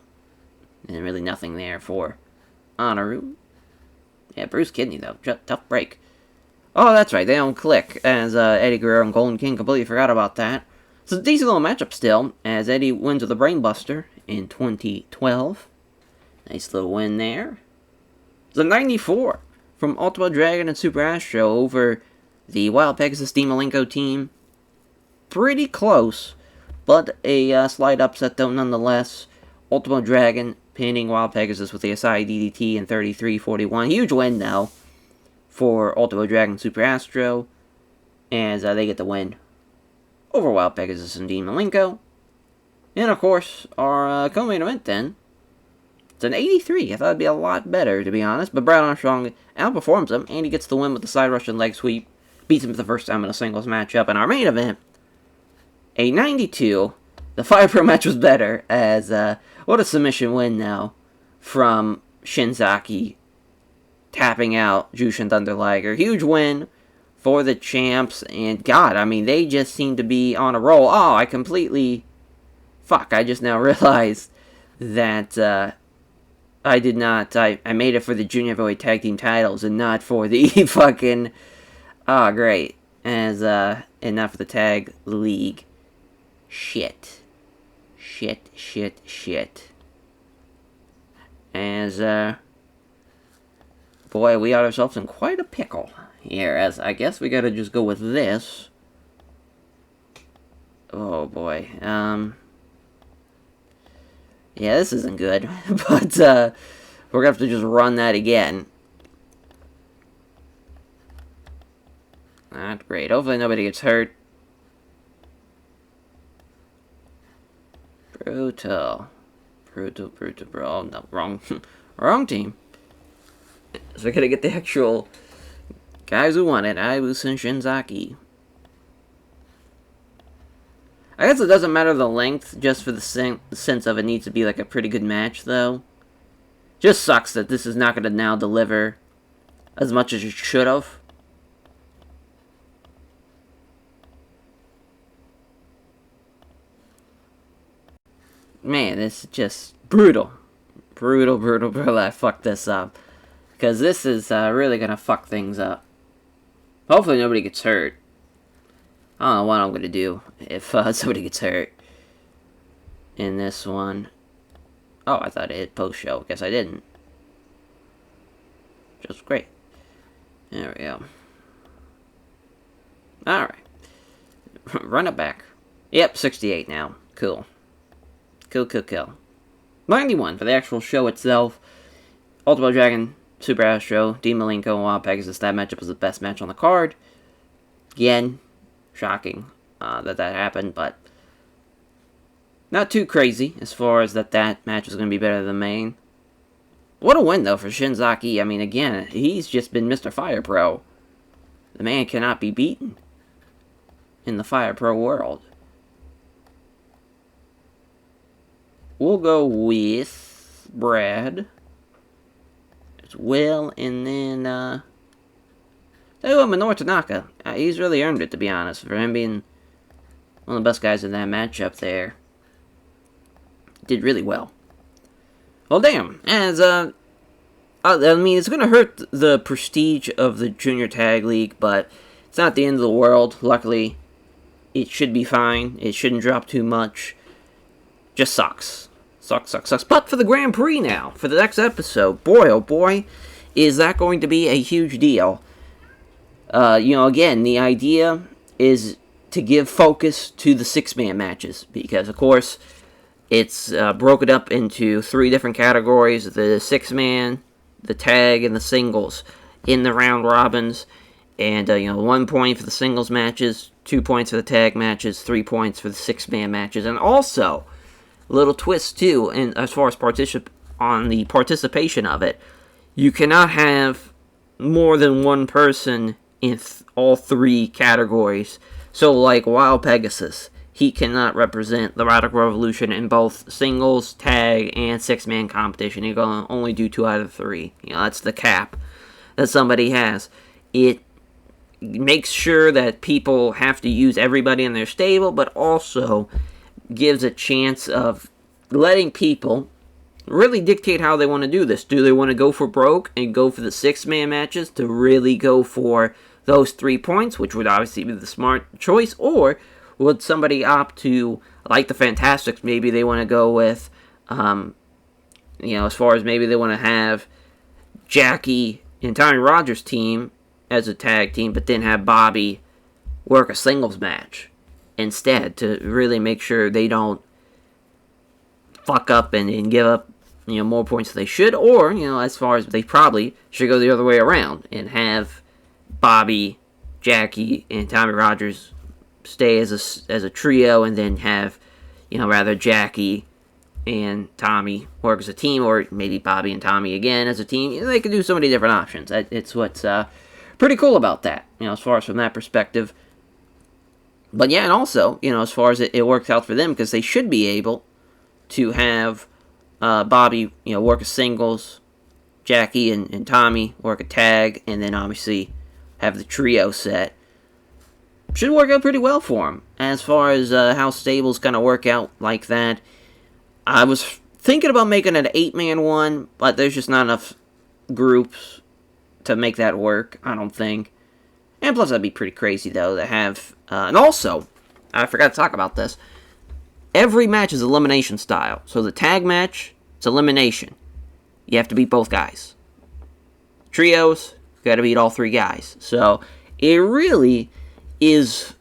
And really nothing there for Honoru. Yeah, Bruce Kidney, though. Tough break. Oh, that's right, they don't click, as Eddie Guerrero and Golden King completely forgot about that. It's a decent little matchup still, as Eddie wins with a Brainbuster in 2012. Nice little win there. It's a 94 from Ultimo Dragon and Super Astro over the Wild Pegasus Dean Malenko team. Pretty close, but a slight upset though nonetheless. Ultimo Dragon pinning Wild Pegasus with the Asai DDT in 33-41. Huge win now for Ultimo Dragon Super Astro, as they get the win over Wild Pegasus and Dean Malenko. And of course, our co-main event then, it's an 83. I thought it'd be a lot better, to be honest, but Brad Armstrong outperforms him, and he gets the win with the side Russian leg sweep, beats him for the first time in a singles matchup. And our main event, a 92. The Fire Pro match was better, as what a submission win now from Shinzaki, tapping out Jushin Thunder Liger. Huge win for the champs, and God, I mean, they just seem to be on a roll. Oh, I completely... Fuck, I just now realized that I did not... I made it for the Junior Heavyweight Tag Team titles and not for the fucking... Oh, great. And not for the Tag League. Shit. As, boy, we got ourselves in quite a pickle here, as I guess we gotta just go with this. Oh, boy. Yeah, this isn't good, but, we're gonna have to just run that again. Not great. Hopefully nobody gets hurt. Brutal, bro. Oh, no, wrong team. So we're gonna get the actual guys who won it. Ibusa and Shinzaki. I guess it doesn't matter the length, just for the sense of it needs to be like a pretty good match, though. Just sucks that this is not gonna now deliver as much as it should have. Man, this is just brutal. I fucked this up. Because this is really going to fuck things up. Hopefully nobody gets hurt. I don't know what I'm going to do if somebody gets hurt in this one. Oh, I thought it hit post-show. Guess I didn't. Just great. There we go. Alright. Run it back. Yep, 68 now. Cool. Cool. 91 for the actual show itself. Ultimo Dragon, Super Astro, Dean Malenko, and Wild Pegasus. That matchup was the best match on the card. Again, shocking that happened, but not too crazy as far as that match was going to be better than the main. What a win, though, for Shinzaki. I mean, again, he's just been Mr. Fire Pro. The man cannot be beaten in the Fire Pro world. We'll go with Brad as well, and then tell you what, Minoru Tanaka. He's really earned it, to be honest, for him being one of the best guys in that matchup there. Did really well. Well, damn. As I mean, it's gonna hurt the prestige of the Junior Tag League, but it's not the end of the world. Luckily, it should be fine. It shouldn't drop too much. Just sucks. Sucks. But for the Grand Prix now, for the next episode, boy, oh boy, is that going to be a huge deal. Again, the idea is to give focus to the six-man matches, because, of course, it's broken up into 3 different categories: the six-man, the tag, and the singles in the round robins. And 1 point for the singles matches, 2 points for the tag matches, 3 points for the six-man matches, and also a little twist too. And as far as on the participation of it, you cannot have more than one person in all 3 categories. So, like Wild Pegasus, he cannot represent the Radical Revolution in both singles, tag, and six-man competition. He can only do 2 out of 3. That's the cap that somebody has. It makes sure that people have to use everybody in their stable, but also gives a chance of letting people really dictate how they want to do this. Do they want to go for broke and go for the six-man matches to really go for those 3 points, which would obviously be the smart choice, or would somebody opt to, like the Fantastics, maybe they want to go with, as far as maybe they want to have Jackie and Tommy Rogers' team as a tag team, but then have Bobby work a singles match instead to really make sure they don't fuck up and give up more points than they should, or as far as they probably should go the other way around and have Bobby, Jackie, and Tommy Rogers stay as a trio, and then have rather Jackie and Tommy work as a team, or maybe Bobby and Tommy again as a team. They could do so many different options. It's what's pretty cool about that, as far as from that perspective. But yeah, and also, as far as it works out for them, because they should be able to have Bobby, work a singles, Jackie and Tommy work a tag, and then obviously have the trio set. Should work out pretty well for him. As far as how stables kind of work out like that, I was thinking about making it an 8-man one, but there's just not enough groups to make that work, I don't think. And plus, that'd be pretty crazy, though, to have... and also, I forgot to talk about this. Every match is elimination style. So the tag match, it's elimination. You have to beat both guys. Trios, you got to beat all 3 guys. So it really is,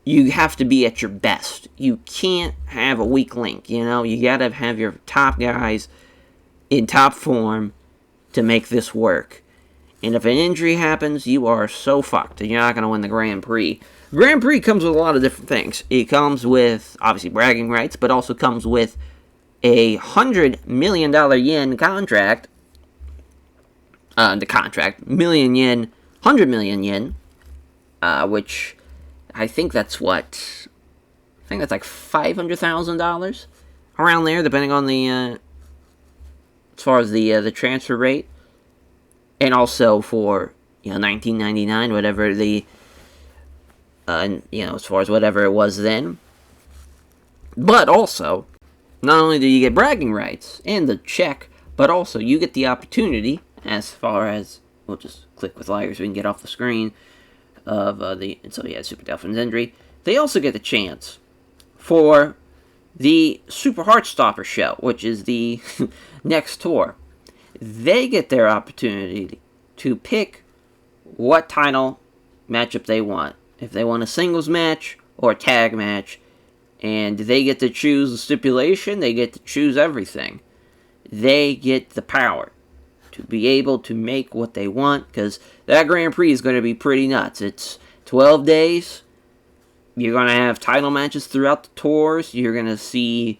you have to be at your best. You can't have a weak link, you got to have your top guys in top form to make this work. And if an injury happens, you are so fucked, and you're not going to win the Grand Prix. Grand Prix comes with a lot of different things. It comes with, obviously, bragging rights, but also comes with a $100 million yen contract. Million yen, 100 million yen, which I think that's like $500,000 around there, depending on the as far as the transfer rate, and also for 1999, whatever the as far as whatever it was then. But also, not only do you get bragging rights and the check, but also you get the opportunity, as far as, we'll just click with Liger so we can get off the screen of Super Delphin's injury. They also get the chance for the Super Heartstopper show, which is the next tour. They get their opportunity to pick what title matchup they want. If they want a singles match or a tag match, and they get to choose the stipulation, they get to choose everything. They get the power to be able to make what they want, because that Grand Prix is going to be pretty nuts. It's 12 days. You're going to have title matches throughout the tours. You're going to see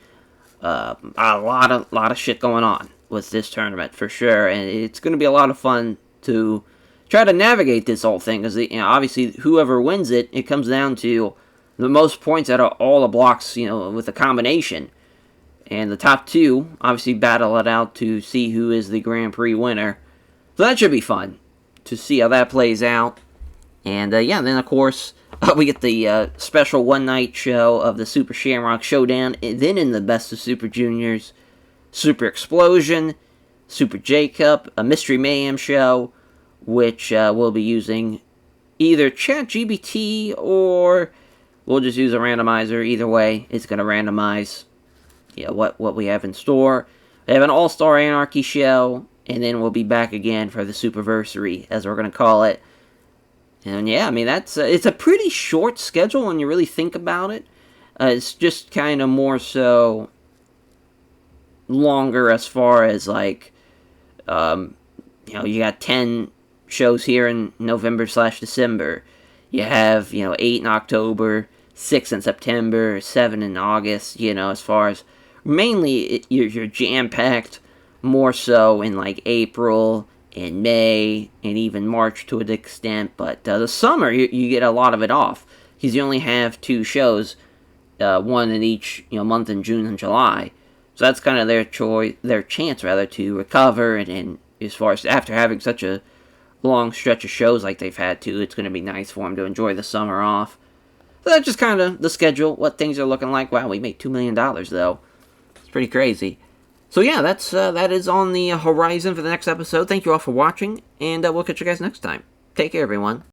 a lot of shit going on with this tournament, for sure. And it's going to be a lot of fun to try to navigate this whole thing, because obviously whoever wins it, it comes down to the most points out of all the blocks, with a combination. And the top 2 obviously battle it out to see who is the Grand Prix winner. So that should be fun to see how that plays out. And then of course we get the special one-night show of the Super Shamrock Showdown. And then in the Best of Super Juniors, Super Explosion, Super J-Cup, a Mystery Mayhem show, which we'll be using either ChatGPT or we'll just use a randomizer. Either way, it's going to randomize what we have in store. We have an All-Star Anarchy show, and then we'll be back again for the Superversary, as we're going to call it. And yeah, I mean, it's a pretty short schedule when you really think about it. It's just kind of more so longer as far as like, you got 10 shows here in November/December. You have, 8 in October, 6 in September, 7 in August, as far as mainly you're jam packed more so in like April and May and even March to an extent. But the summer, you get a lot of it off because you only have 2 shows, one in each month in June and July. So that's kind of their chance rather to recover and as far as after having such a long stretch of shows like they've had to, it's going to be nice for them to enjoy the summer off. So that's just kind of the schedule, what things are looking like. Wow, we made $2 million though. It's pretty crazy. So yeah, that is on the horizon for the next episode. Thank you all for watching, and we'll catch you guys next time. Take care, everyone.